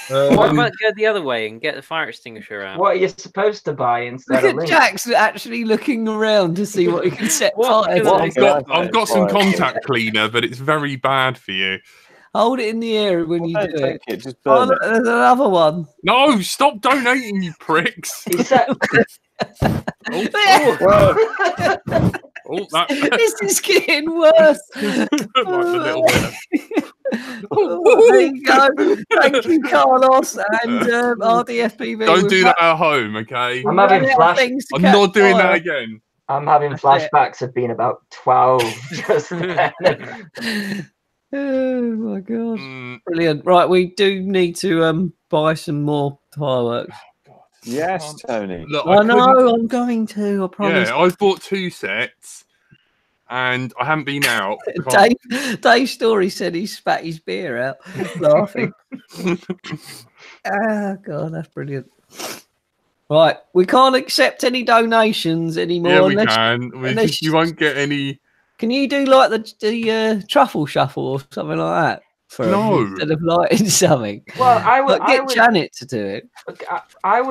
What about go the other way and get the fire extinguisher out? What are you supposed to buy Look instead of at links? Jack's actually looking around to see what he can set What fire can to. I I've got some contact cleaner, but it's very bad for you. Hold it in the air when you Don't do take it. it, just Oh, burn look, it. there's another one. No, stop donating, you pricks. He said, Oh, that This is getting worse. like a little bit. There you go. Thank you, Carlos and RDFPV. Don't do that at home, okay? I'm having I'm not doing that again. I'm having flashbacks of being about 12 just then. Oh my god. Brilliant. Right, we do need to buy some more fireworks. Yes, Tony. Look, I know, I'm going to, I promise. Yeah, I've bought 2 sets and I haven't been out. because- Dave Story said he spat his beer out laughing. Oh god, that's brilliant. Right, we can't accept any donations anymore. Yeah, we unless, can. You won't get any. Can you do like the truffle shuffle or something like that? For No. instead of lighting something. Well, Get Janet to do it. I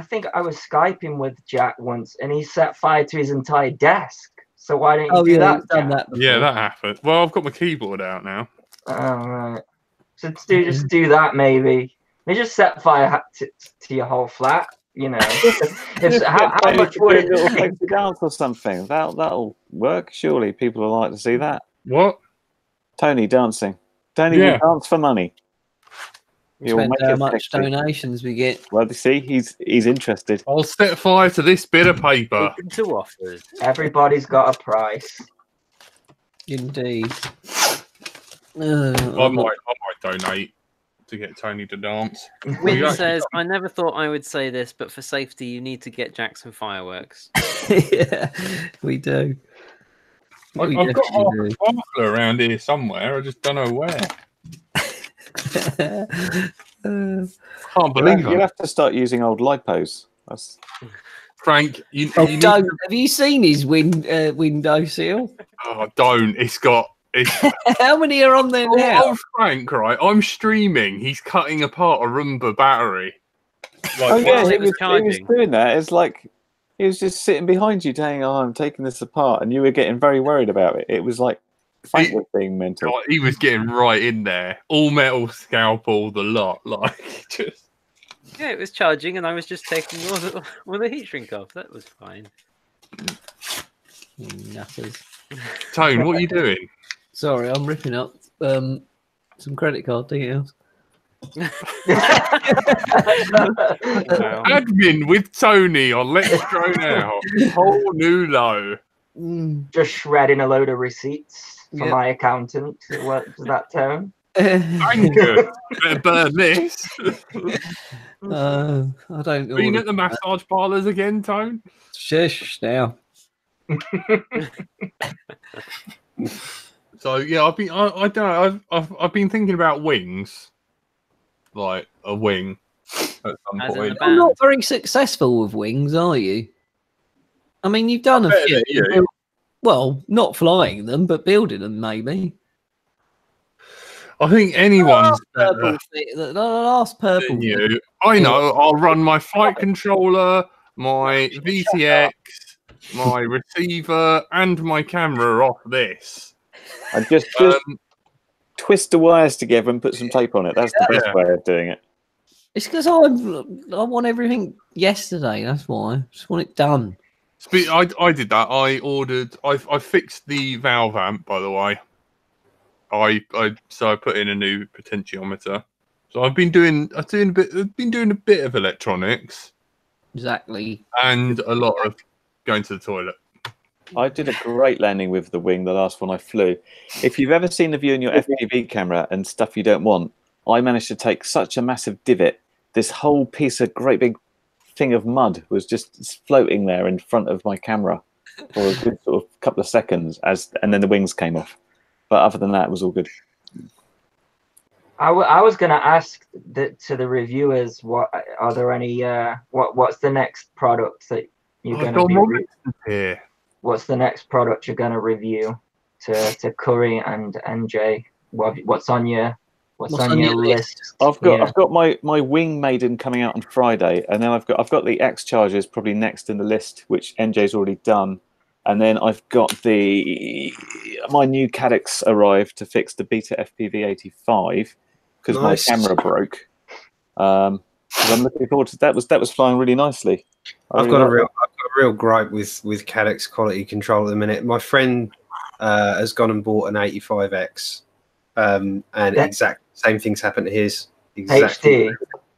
think I was Skyping with Jack once, and he set fire to his entire desk. So why don't you do that? You've done that before. Yeah, that happened. Well, I've got my keyboard out now. Oh, right. So just do that, maybe. They just set fire to your whole flat. You know, how much would it take to dance or something? That'll work. Surely people will like to see that. What? Tony dancing. Tony will dance for money. Depends how much donations we get. Well, you see, he's interested. I'll set fire to this bit of paper. Open to offers. Everybody's got a price. Indeed. I might donate to get Tony to dance. Win says, I never thought I would say this, but for safety, you need to get Jackson fireworks. Yeah, we do. I've got a sparkler around here somewhere. I just don't know where. Can't believe You'll have to start using old lipos. That's... Frank, have you seen his window seal? Oh, don't. It's got... How many are on there now? Oh, Frank, right? I'm streaming. He's cutting apart a Roomba battery. Like, he was doing that. It's like he was just sitting behind you saying, "Oh, I'm taking this apart," and you were getting very worried about it. It was like Frank was being mental. Like, he was getting right in there, all metal scalpel, the lot. Like, just yeah, it was charging, and I was just taking all the heat shrink off. That was fine. Nutters. Tone, what are you doing? Sorry, I'm ripping up some credit card details. Admin with Tony on Let's Drone Out. Whole new low. Just shredding a load of receipts for my accountant. What does that tone? Thank you. Better burn this. I don't know. Been at the massage parlours again, Tone? Shush now. So yeah, I don't know. I've been thinking about wings, like a wing. At some point. You're not very successful with wings, are you? I mean, you've done a few. Yeah. Well, not flying them, but building them, maybe. I think anyone's better the last purple. than you. I know. I'll run my flight controller, my VTX, my receiver, and my camera off this. And just twist the wires together and put some tape on it. That's the best way of doing it. It's because I want everything yesterday. That's why. I just want it done. I did that. I fixed the valve amp, by the way. I put in a new potentiometer. So I've been doing a bit of electronics. Exactly. And a lot of going to the toilet. I did a great landing with the wing, the last one I flew. If you've ever seen the view in your FPV camera and stuff you don't want, I managed to take such a massive divot. This whole piece of great big thing of mud was just floating there in front of my camera for a good sort of couple of seconds, and then the wings came off. But other than that, it was all good. I was going to ask to the reviewers, are there any what's the next product that you're going to be here? What's the next product you're going to review to Curry and NJ? What's on your list? I've got my Wing Maiden coming out on Friday, and then I've got the X Chargers probably next in the list, which NJ's already done, and then I've got my new Caddx arrived to fix the Beta FPV 85 because my camera broke. I'm looking forward to that. Was flying really nicely. I've got a real gripe with Caddx quality control at the minute. My friend has gone and bought an 85X, and That- exact same things happen to his. Exactly. HD.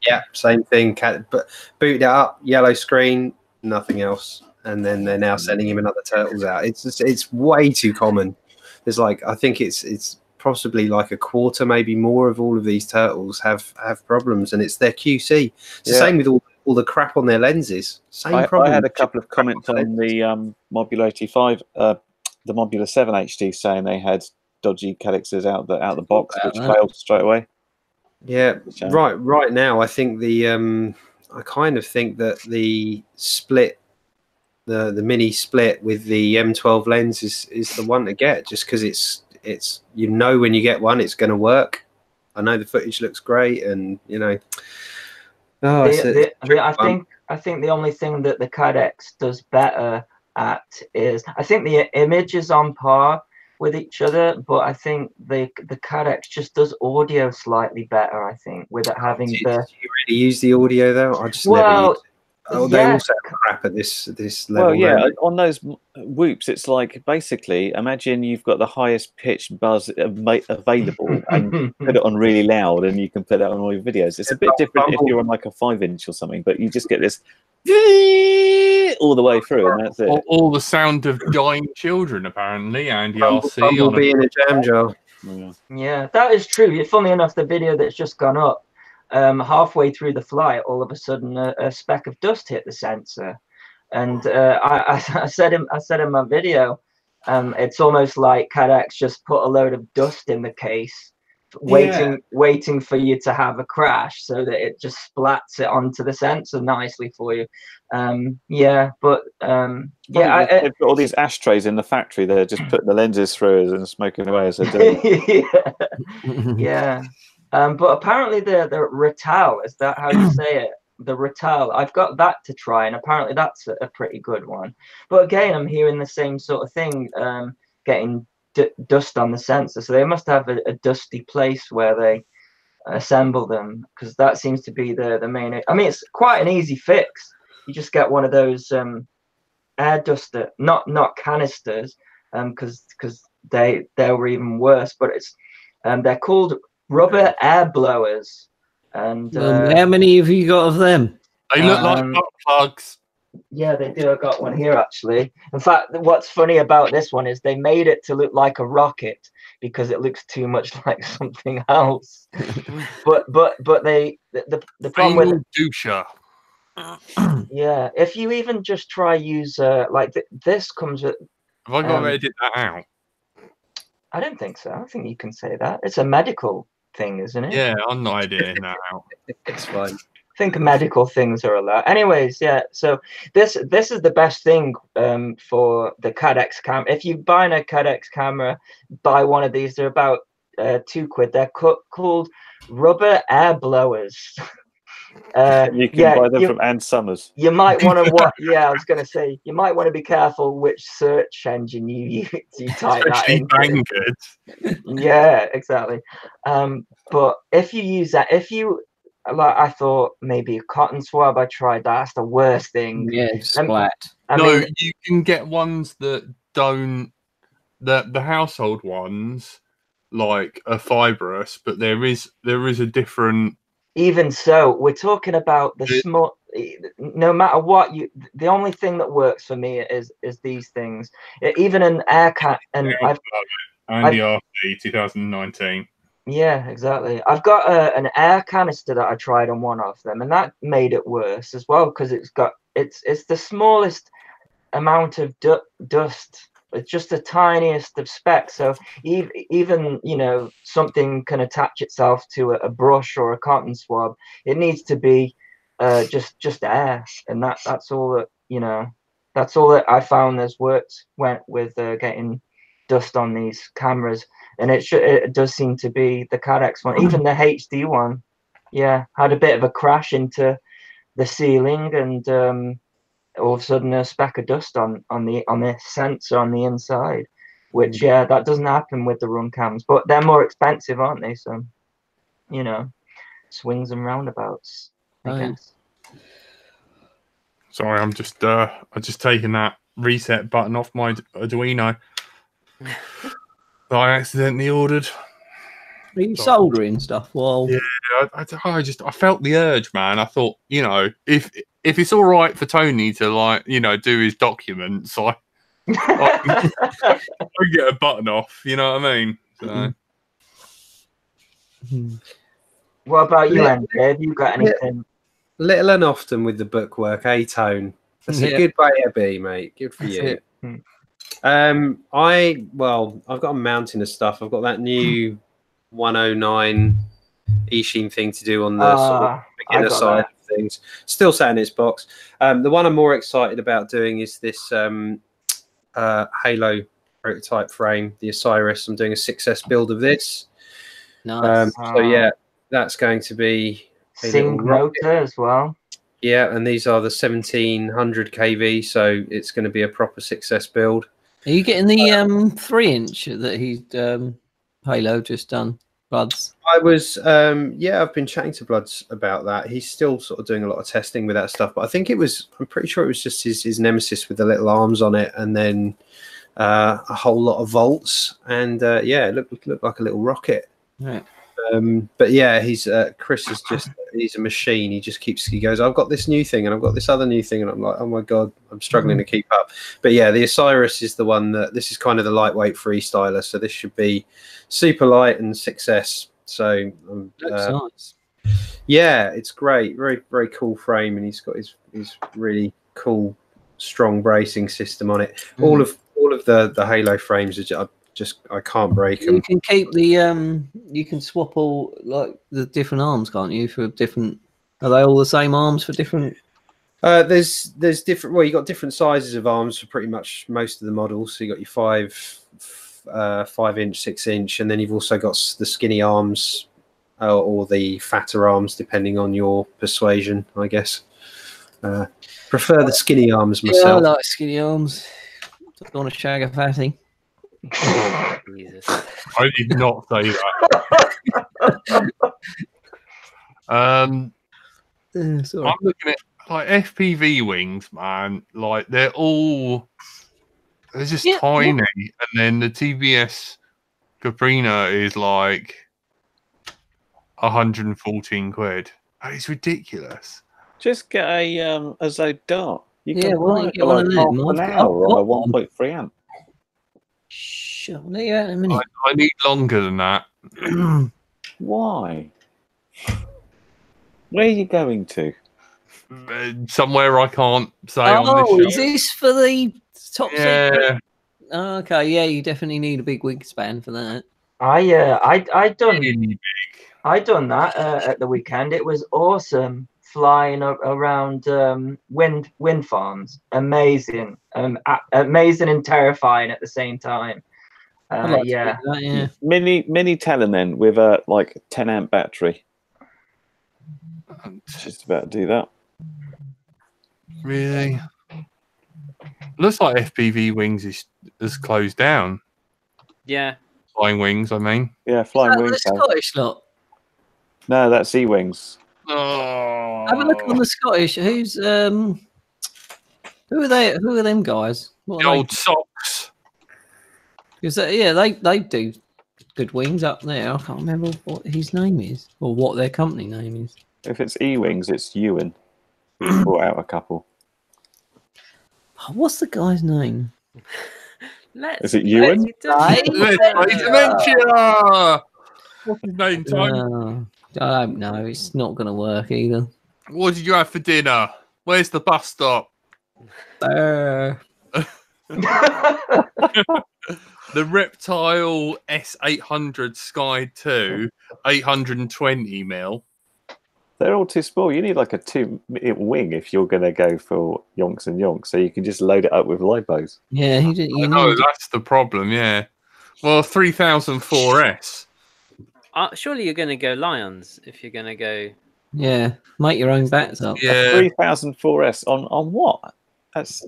Yeah, same thing. But booted it up, yellow screen, nothing else, and then they're now sending him another Turtles out. It's way too common. There's like, I think it's possibly like a quarter, maybe more, of all of these Turtles have problems, and it's their QC. It's the same with all the crap on their lenses. Same problem. I had a couple of comments on the Modular 85, the Modular 7 HD, saying they had dodgy calyxes out the box, which failed straight away. Yeah, right now I think I kind of think that the split, the mini split with the M12 lens is the one to get, just because it's when you get one it's going to work. I know the footage looks great, and I think the only thing that the Cadex does better at is, I think the image is on par with each other, but I think the Cadex just does audio slightly better, I think, with it having do you really use the audio though? I just never use it. Oh, they also have crap at this level. Well, yeah, on those whoops, it's like, basically, imagine you've got the highest pitched buzz available and put it on really loud, and you can put that on all your videos. It's a bit different if you're on like a 5-inch or something, but you just get this all the way through, and that's it. All the sound of dying children, apparently, Andy RC. Bumblebee in a jam jar. Yeah, that is true. Funnily enough, the video that's just gone up, halfway through the flight, all of a sudden a speck of dust hit the sensor, and I said in my video, it's almost like Cadex just put a load of dust in the case, waiting for you to have a crash, so that it just splats it onto the sensor nicely for you. They've got all these ashtrays in the factory. They're just putting the lenses through and smoking away as they're doing it. Yeah. But apparently the Ratal, is that how you say it? The Ratal, I've got that to try, and apparently that's a pretty good one. But again, I'm hearing the same sort of thing, getting dust on the sensor. So they must have a dusty place where they assemble them, because that seems to be the main. I mean, it's quite an easy fix. You just get one of those air duster, not canisters, because they were even worse. But it's they're called rubber air blowers, and how many have you got of them? They look like butt plugs. Yeah, they do. I got one here, actually. In fact, what's funny about this one is they made it to look like a rocket, because it looks too much like something else. but the problem with doucher. Yeah, if you even just try use like this comes with. Have I got to edit that out? I don't think so. I think you can say that. It's a medical thing, isn't it? Yeah, I'm not editing that out. It's fine. I think medical things are allowed. Anyways, yeah. So this is the best thing for the Cadex camera. If you buy a Cadex camera, buy one of these. They're about £2. They're called rubber air blowers. You can buy them from Ann Summers. You might want to I was going to say, you might want to be careful which search engine you type that in. Yeah, exactly. But if you use that, I thought maybe a cotton swab. I tried that. That's the worst thing. Yeah, splat. I mean, you can get ones that don't. The household ones, like, are fibrous, but there is a different. Even so, we're talking about the small. No matter what the only thing that works for me is these things. Even an air cat, and Andy RC 2019. Yeah, exactly. I've got an air canister that I tried on one of them, and that made it worse as well, because it's the smallest amount of dust. It's just the tiniest of specks. So even something can attach itself to a brush or a cotton swab. It needs to be just air, and that's all that that's all that I found went with getting dust on these cameras. And it does seem to be the Cadex one. Even the HD one, had a bit of a crash into the ceiling, and all of a sudden a speck of dust on the sensor on the inside, which that doesn't happen with the run cams, but they're more expensive, aren't they? So swings and roundabouts, I guess. Sorry, I'm just taking that reset button off my Arduino that I accidentally ordered. Are you soldering stuff? Well, Yeah, I felt the urge, man. I thought, if it's all right for Tony to do his documents, I get a button off. You know what I mean? So. What about you, Andrew? Have you got anything? Little and often with the bookwork, A-tone. That's a good way to be, mate. Good for you. I've got a mountain of stuff. I've got that new 109 Ishin thing to do on the sort of beginner side of things. Still sat in its box. The one I'm more excited about doing is this Halo prototype frame, the Osiris. I'm doing a 6S build of this. Nice. So yeah, that's going to be a Sync motor as well. Yeah, and these are the 1700 kV, so it's going to be a proper 6S build. Are you getting the 3-inch that he's Halo just done, Bloods? I was, I've been chatting to Bloods about that. He's still sort of doing a lot of testing with that stuff, but I'm pretty sure it was just his Nemesis with the little arms on it, and then a whole lot of volts, and it looked like a little rocket. Right. But yeah, Chris is he's a machine. He goes, I've got this new thing and I've got this other new thing, and I'm like, oh my god, I'm struggling to keep up. But yeah, the Osiris is the one this is kind of the lightweight freestyler, so this should be super light and 6S. So nice. Yeah, it's great, very very cool frame, and he's got his really cool strong bracing system on it. All of the Halo frames are I can't break them. You can keep the you can swap all like the different arms, can't you? For different, are they all the same arms for different? There's different. Well, you got different sizes of arms for pretty much most of the models. So you got your 5-inch, 6-inch, and then you've also got the skinny arms or the fatter arms, depending on your persuasion, I guess. Prefer the skinny arms myself. Yeah, I like skinny arms. Don't want to shag a fatty. Jesus. I did not say that. Sorry. I'm looking at like FPV wings, man. Like they're just tiny, and then the TBS Caprina is like 114 quid. It's ridiculous. Just get a Zode Dart. You Yeah, can why don't you get one of them? half an hour on a 1.3 amp. Shut up, in a minute. I need longer than that. Why? Where are you going to? Somewhere I can't say on this show. Is this for the top secret? Yeah. Oh, okay, yeah, you definitely need a big wingspan for that. I done Really that at the weekend. It was awesome flying around wind farms. Amazing, amazing and terrifying at the same time. I'd like to do that, yeah. Mini Telemen with a 10 amp battery. Just about to do that. Really? Looks like FPV Wings is closed down. Yeah. Flying Wings, I mean. Yeah, Flying Wings. The Scottish lot. No, that's E-Wings. Oh. Have a look on the Scottish. Who's who are they? Who are them guys? What The are old socks. Because they do good wings up there. I can't remember what his name is or what their company name is. If it's E-Wings, it's Ewan. He's brought out a couple. Oh, what's the guy's name? Is it Ewan? Let's play Dementia! What's his name, Tony? I don't know. It's not going to work either. What did you have for dinner? Where's the bus stop? The Reptile S800 Sky 2, 820 mil. They're all too small. You need like a 2-minute wing if you're going to go for yonks and yonks. So you can just load it up with libos. Yeah, that's the problem. Yeah. Well, 3004S. Surely you're going to go Lions if you're going to go. Yeah, make your own bats up. Yeah. 3004S on what? That's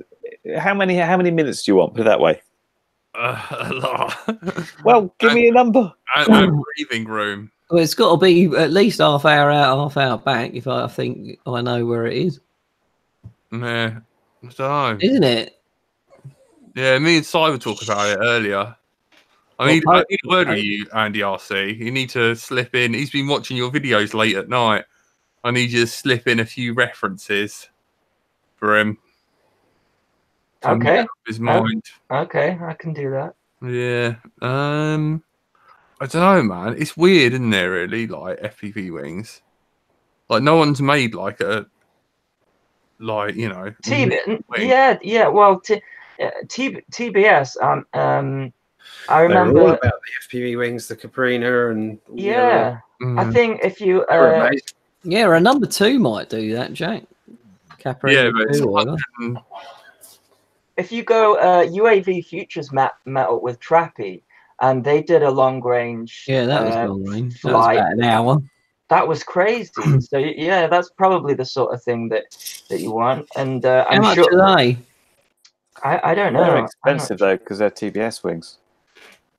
how many minutes do you want? Put it that way. A lot. Well, give me a number. And breathing room. Well, it's got to be at least half hour out, half hour back. If I think I know where it is. Yeah, I don't know. Isn't it? Yeah, me and Si were talking about it earlier. I need a word with you, Andy RC. You need to slip in. He's been watching your videos late at night. I need you to slip in a few references for him. Okay. His mind. Okay, I can do that. Yeah. I don't know, man. It's weird, isn't there? Really, like FPV wings. Like no one's made like a, like you know. Yeah. Well, TBS. I They're remember. all about the FPV wings, the Caprina, and all the other- I think if you They're amazing. Yeah, a number 2 might do that, Jack. Yeah, but it's 2 or whatever. if you go UAV Futures met up with Trappy, and they did a long range. Yeah, that was long range. That was flight. about an hour. That was crazy. So yeah, that's probably the sort of thing that you want. And How I'm much sure. are they? I don't know. They're expensive though because they're TBS wings.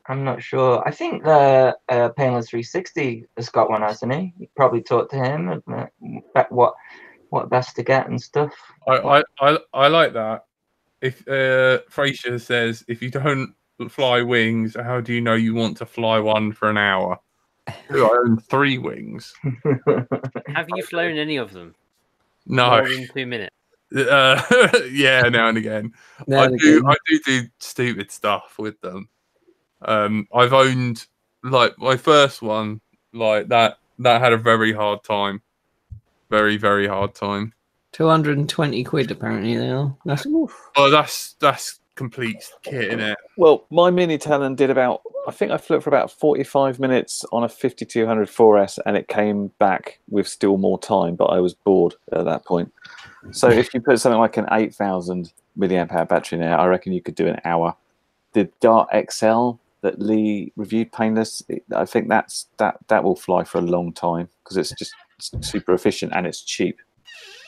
I'm not sure. I think the Painless 360 has got one, hasn't he? You probably talk to him about what best to get and stuff. I like that. If Fraser says, if you don't fly wings, how do you know you want to fly one for an hour? I own 3 wings. Have you flown any of them? No. More than 2 minutes. Yeah, now and again. I do stupid stuff with them. I've owned like my first one, like that had a very hard time. Very, very hard time. 220 quid apparently they are. That's Oh, that's complete kit, innit? Well, my Mini Talon did about, I think I flew it for about 45 minutes on a 5200 4S, and it came back with still more time, but I was bored at that point. So if you put something like an 8,000 milliamp hour battery in there, I reckon you could do an hour. The Dart XL that Lee reviewed, Painless, I think that will fly for a long time because it's just super efficient and it's cheap.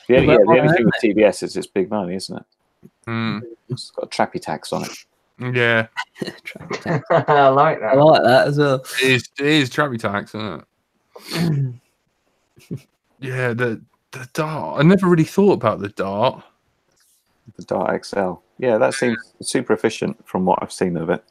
The only thing with TBS is it's big money, isn't it? It's got a trappy tax on it. Yeah. I like that. I like that as well. It is trappy tax, isn't it? Yeah, the Dart. I never really thought about the Dart. The Dart XL. Yeah, that seems super efficient from what I've seen of it.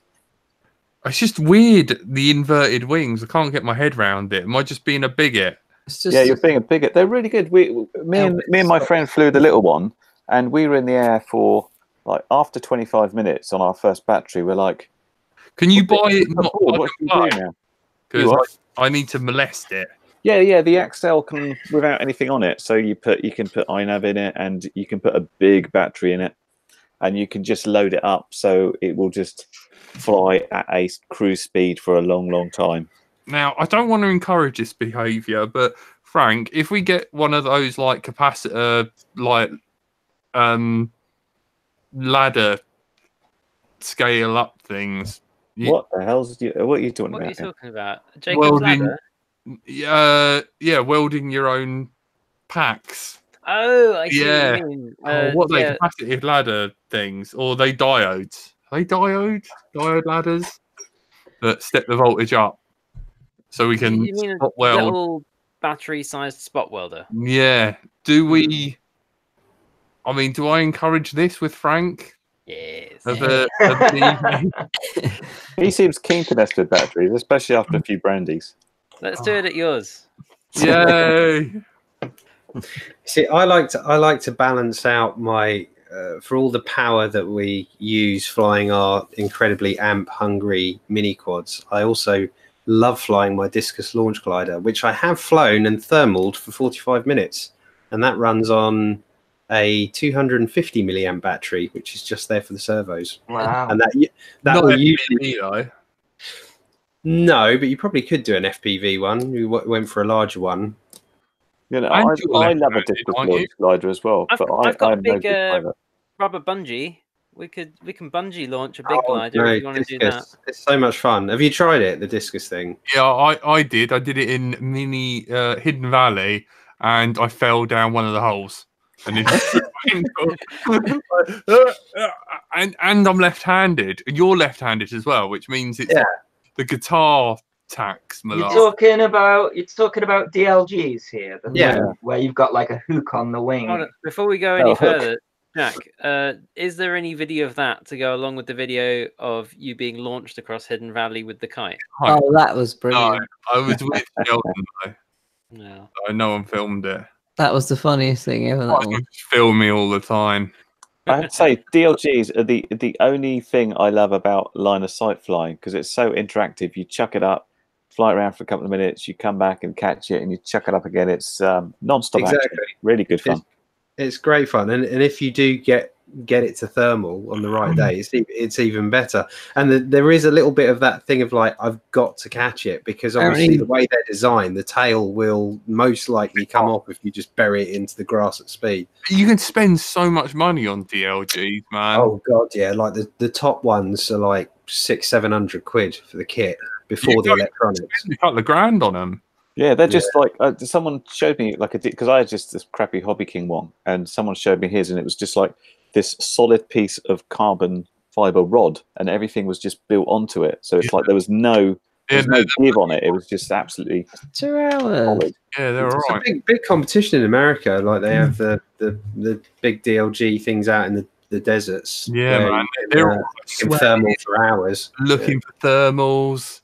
It's just weird, the inverted wings. I can't get my head around it. Am I just being a bigot? Yeah, you're being a bigot. They're really good. Me and my friend flew the little one, and we were in the air for like after 25 minutes on our first battery. We're like, "Can you buy it not what should we do now?" Because I need to molest it. Yeah. The XL can without anything on it. So you can put iNav in it, and you can put a big battery in it, and you can just load it up so it will just fly at a cruise speed for a long, long time. Now, I don't want to encourage this behaviour, but Frank, if we get one of those like capacitor, like ladder scale up things, what the hell's what are you talking What about? are you talking about? Jacob's ladder? Yeah, welding your own packs. Oh, I see what you mean. What are they capacitive ladder things, or are they diodes? Are they diode ladders that step the voltage up, so we can You mean spot a weld? little battery-sized spot welder? Yeah. Do we? I mean, do I encourage this with Frank? Yes. He seems keen to mess with batteries, especially after a few brandies. Let's do it at yours. Yay! See, I like to balance out my for all the power that we use flying our incredibly amp hungry mini quads. I also love flying my discus launch glider, which I have flown and thermaled for 45 minutes, and that runs on a 250 milliamp battery, which is just there for the servos. Wow. And that will usually though. No, but you probably could do an FPV one. You went for a larger one. You know, I love a discus launch glider as well. I've got a big rubber bungee. We can bungee launch a big glider if you want to do that. It's so much fun. Have you tried it, the discus thing? Yeah, I did. I did it in mini Hidden Valley, and I fell down one of the holes. And and I'm left-handed. You're left-handed as well, which means it's like the guitar tax. You're talking about DLGs here, where you've got like a hook on the wing. Before we go any further, Jack, is there any video of that to go along with the video of you being launched across Hidden Valley with the kite? Oh, that was No, brilliant. I was with Sheldon though. No. So no one filmed it. That was the funniest thing ever. That one. Just film me all the time. I have to say, DLGs are the only thing I love about line of sight flying because it's so interactive. You chuck it up, fly around for a couple of minutes, you come back and catch it, and you chuck it up again. It's non-stop action. Really good fun. It's great fun, and if you do get it to thermal on the right day, it's even better. And there is a little bit of that thing of like, I've got to catch it, because obviously the way they're designed, the tail will most likely come off if you just bury it into the grass at speed. You can spend so much money on DLGs, man. Oh god, yeah, like the top ones are like 600-700 quid for the kit before the electronics. A couple of grand on them. Yeah, they're just like someone showed me like because I had just this crappy Hobby King one, and someone showed me his, and it was just like this solid piece of carbon fiber rod, and everything was just built onto it. So it's like there was no give on it. It was just absolutely 2 hours. solid. Yeah, they're all right. It's a big competition in America. Like they have the big DLG things out in the deserts. Yeah, man. They're all you can thermal for hours. Looking for thermals.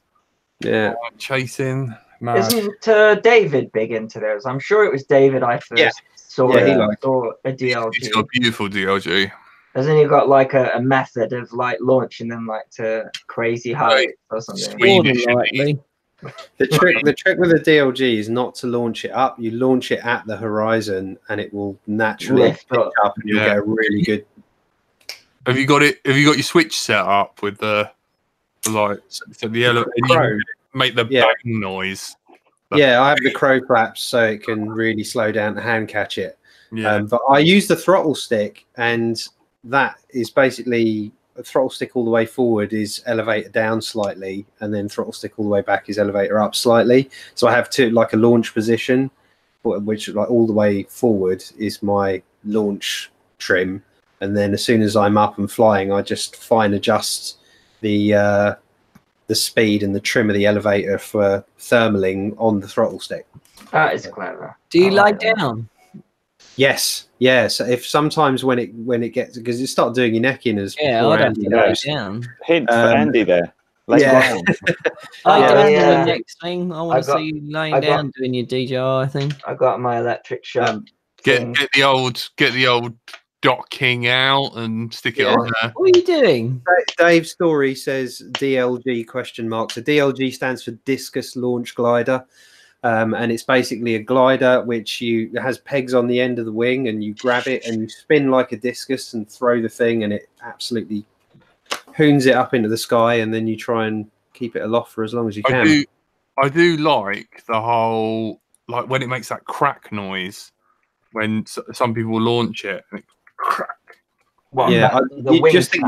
Yeah. Chasing. Man. Isn't David big into those? I'm sure it was David I first saw a DLG. He's got a beautiful DLG. Hasn't he got like a method of like launching them like to crazy heights or something? More than likely. The trick with the DLG is not to launch it up. You launch it at the horizon, and it will naturally pick up, and you'll get a really good. Have you got it? Have you got your switch set up with the like so the yellow? Make the bang noise. Yeah, I have the crow flaps so it can really slow down to hand catch it. Yeah. But I use the throttle stick, and that is basically a throttle stick all the way forward is elevator down slightly, and then throttle stick all the way back is elevator up slightly. So I have like a launch position, which like all the way forward is my launch trim, and then as soon as I'm up and flying, I just fine adjust the speed and the trim of the elevator for thermaling on the throttle stick. That is clever. Do you lie down? Yes, yeah. So if sometimes when it gets, because it starts doing your neck in as I don't lie down. Hint for Andy there. Lie down the next thing. I want to see you laying down doing your DJI thing. I got my electric shock. Get the old Dot King out and stick it on there. What are you doing? Dave's story says DLG question mark. So DLG stands for discus launch glider, and it's basically a glider which has pegs on the end of the wing, and you grab it and you spin like a discus and throw the thing, and it absolutely hoons it up into the sky, and then you try and keep it aloft for as long as you can. I do like the whole like when it makes that crack noise when some people launch it. And it crack. Well, yeah, the wing just think,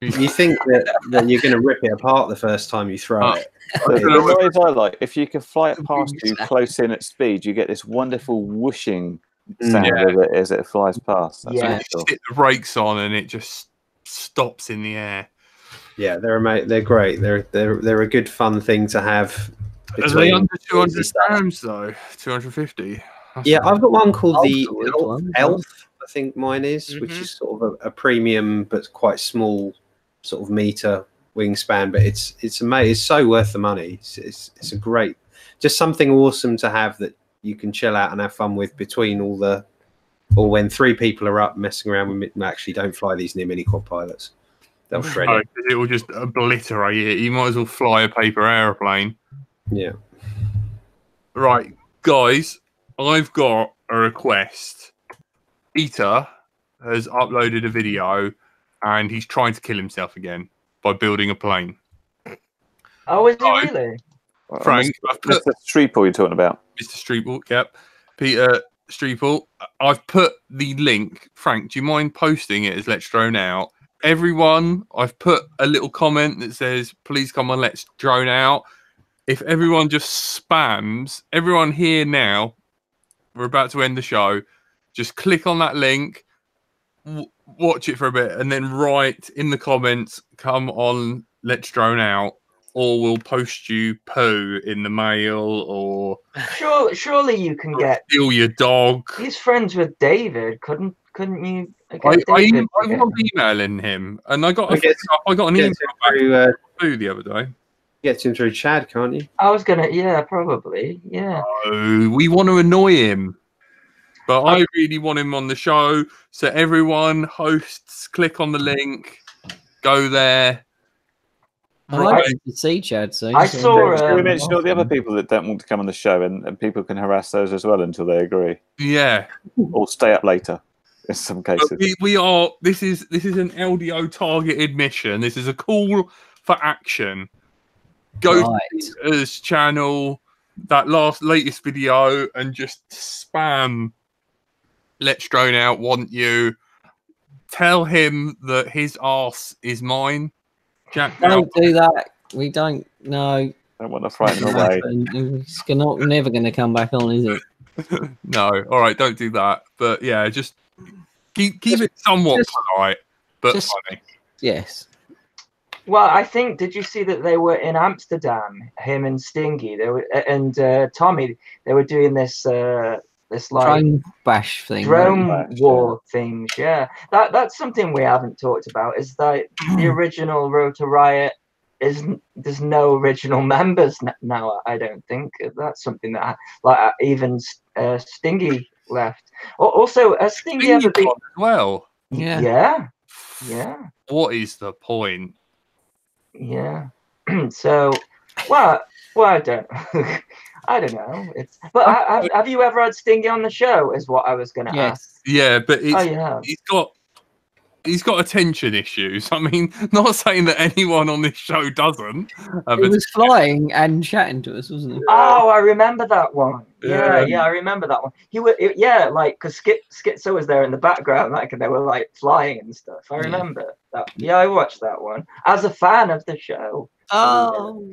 you think that you're going to rip it apart the first time you throw it. The noise I like, if you can fly it past you close in at speed, you get this wonderful whooshing sound of it as it flies past. That's yeah, you stick the brakes on and it just stops in the air. Yeah, they're great. They're a good fun thing to have. Are they under 200 grams though? 250. Yeah, I've got one called the Elf. I think mine is, which is sort of a premium but quite small sort of meter wingspan. But it's amazing. It's so worth the money. It's a great, just something awesome to have that you can chill out and have fun with between or when 3 people are up messing around with. Actually, don't fly these near mini quad pilots. They'll shred it. It will just obliterate it. You might as well fly a paper aeroplane. Yeah. Right, guys, I've got a request. Peter has uploaded a video and he's trying to kill himself again by building a plane. Oh, is he really? Frank, Mr. Streeple you're talking about. Mr. Streeple, yep. Peter Streeple, I've put the link. Frank, do you mind posting it as Let's Drone Out? Everyone, I've put a little comment that says, please come on, Let's Drone Out. If everyone just spams, everyone here now, we're about to end the show, just click on that link, watch it for a bit, and then write in the comments, come on, Let's Drone Out, or we'll post you poo in the mail, or surely you can get steal your dog. He's friends with David. Couldn't you David I was emailing him, and I got We get- an email Gets him through, through the other day. gets him through Chad, can't you? I was gonna, yeah, probably, yeah. Oh, we want to annoy him, but I really want him on the show. So everyone, hosts, click on the link, go there. I like to see Chad soon. I so- saw, Should we mention all the other people that don't want to come on the show, and people can harass those as well until they agree, Yeah, or stay up later in some but cases. we are. This is an LDO targeted mission. This is a call for action. Go Right. to Peter's channel, that latest video, and just spam. Let's Drone Out. Want you? Tell him that his arse is mine. Jack, Don't do that. We don't know. Don't want to frighten them away. It's never going to come back on, is it? no. All right, don't do that. But yeah, just keep it somewhat polite, but just- funny. Yes. well, I think, did you see that they were in Amsterdam, him and Stingy, they were, and Tommy, they were doing this like Drone bash thing. drone bash, war things, yeah. That's something we haven't talked about, is that the original Rotor Riot there's no original members now. I don't think that's something that like even Stingy left. Also, has Stingy ever been? As well. Yeah. Yeah. What is the point? Yeah. So, well, I don't. I don't know. It's but have you ever had Stingy on the show? Is what I was going to ask. Yes. Yeah, but it's, Oh, yeah. he's got attention issues. I mean, not saying that anyone on this show doesn't. He was flying and chatting to us, wasn't he? Oh, I remember that one. Yeah. Yeah, I remember that one. Yeah, like because Schizo was there in the background, like, and they were like flying and stuff. I Yeah. remember that. Yeah, I watched that one as a fan of the show. Oh.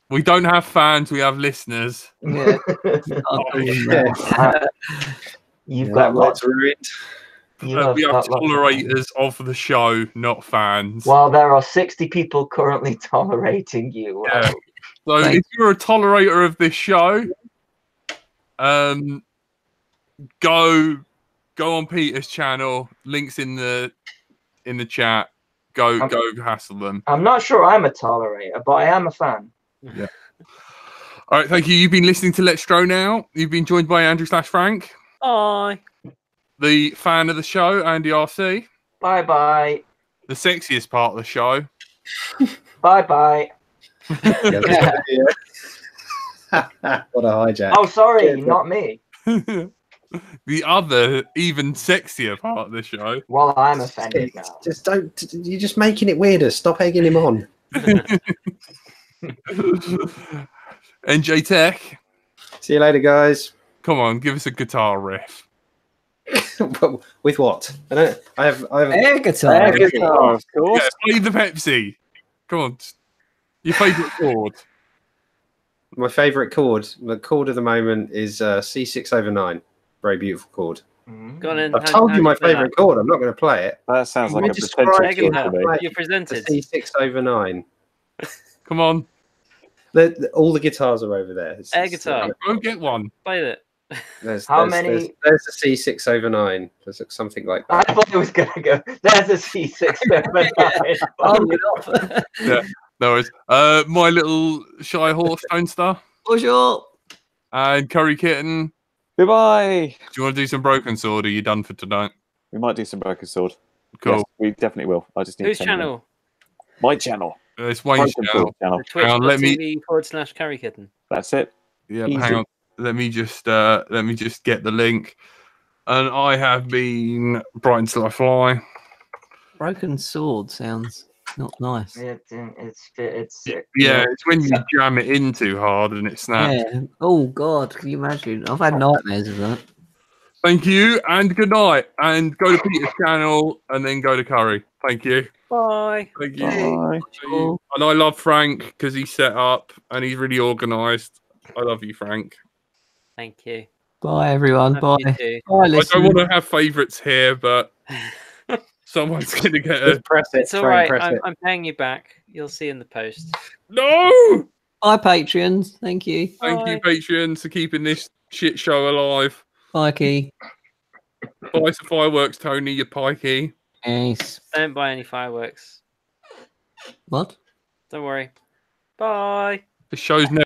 We don't have fans, we have listeners. Yeah. You've Yeah, got that lots. light's ruined. You have We have got lots of fans. tolerators of the show, not fans. Well, there are 60 people currently tolerating you. Yeah. So Thanks. if you're a tolerator of this show, go on Peter's channel. Links in the chat. Go hassle them. I'm not sure I'm a tolerator, but I am a fan. All right, thank you. You've been listening to Let's Drone Out. You've been joined by Andrew / Frank, Bye. the fan of the show, Andy RC, Bye bye. the sexiest part of the show. Bye bye. What a hijack. Oh, sorry, not me. The other, even sexier part of the show. Well, I'm offended now. Just don't. You're just making it weirder. Stop egging him on. NJ Tech, See you later, guys. come on, give us a guitar riff. With what? I have. Air guitar. Air guitar, of course. Yeah, play the Pepsi. Come on, your favourite chord. My favourite chord. The chord of the moment is C6/9. Very beautiful chord. Go on in. I've told you my favourite chord. I'm not going to play it. That sounds like You a describe potential it chord for me. like You the presented. C6/9. Come on, All the guitars are over there. Air guitar. go get one. Play it. How many- There's a C6/9. There's something like that. I thought it was going to go. There's a C6. Oh, get off. No worries. My little shy horse, Stone Star, Bonjour. and Curry Kitten. Goodbye. Do you want to do some Broken Sword? Or are you done for tonight? We might do some Broken Sword. Cool. Yes, we definitely will. I just need Whose 10 minutes. channel? My channel. It's Wayne's Broken channel. Sword channel. Hang on, let me- Twitch.tv/Carry Kitten. That's it. Yeah, Easy. hang on. Let me just get the link. And I have been Brighton Till I Fly. Broken sword sounds not nice. It's Yeah, it's when you jam it in too hard and it snaps. Yeah. Oh God, can you imagine? I've had nightmares of that. Thank you and good night. And go to Peter's channel and then go to Curry. Thank you. Bye. Thank you. Bye. Sure. And I love Frank because he's set up and he's really organised. I love you, Frank. Thank you. Bye everyone. Love Bye. you too. Bye. I don't Listeners. want to have favourites here, but someone's going to get a Just press it. It's all Frank, right. press it. I'm paying you back. You'll see in the post. no. Bye Patreons. Thank you. Thank you, Bye. Patreons, for keeping this shit show alive. Bye Key. Buy some fireworks, Tony, you pikey. Yes. Don't buy any fireworks. What? Don't worry. Bye. The show's never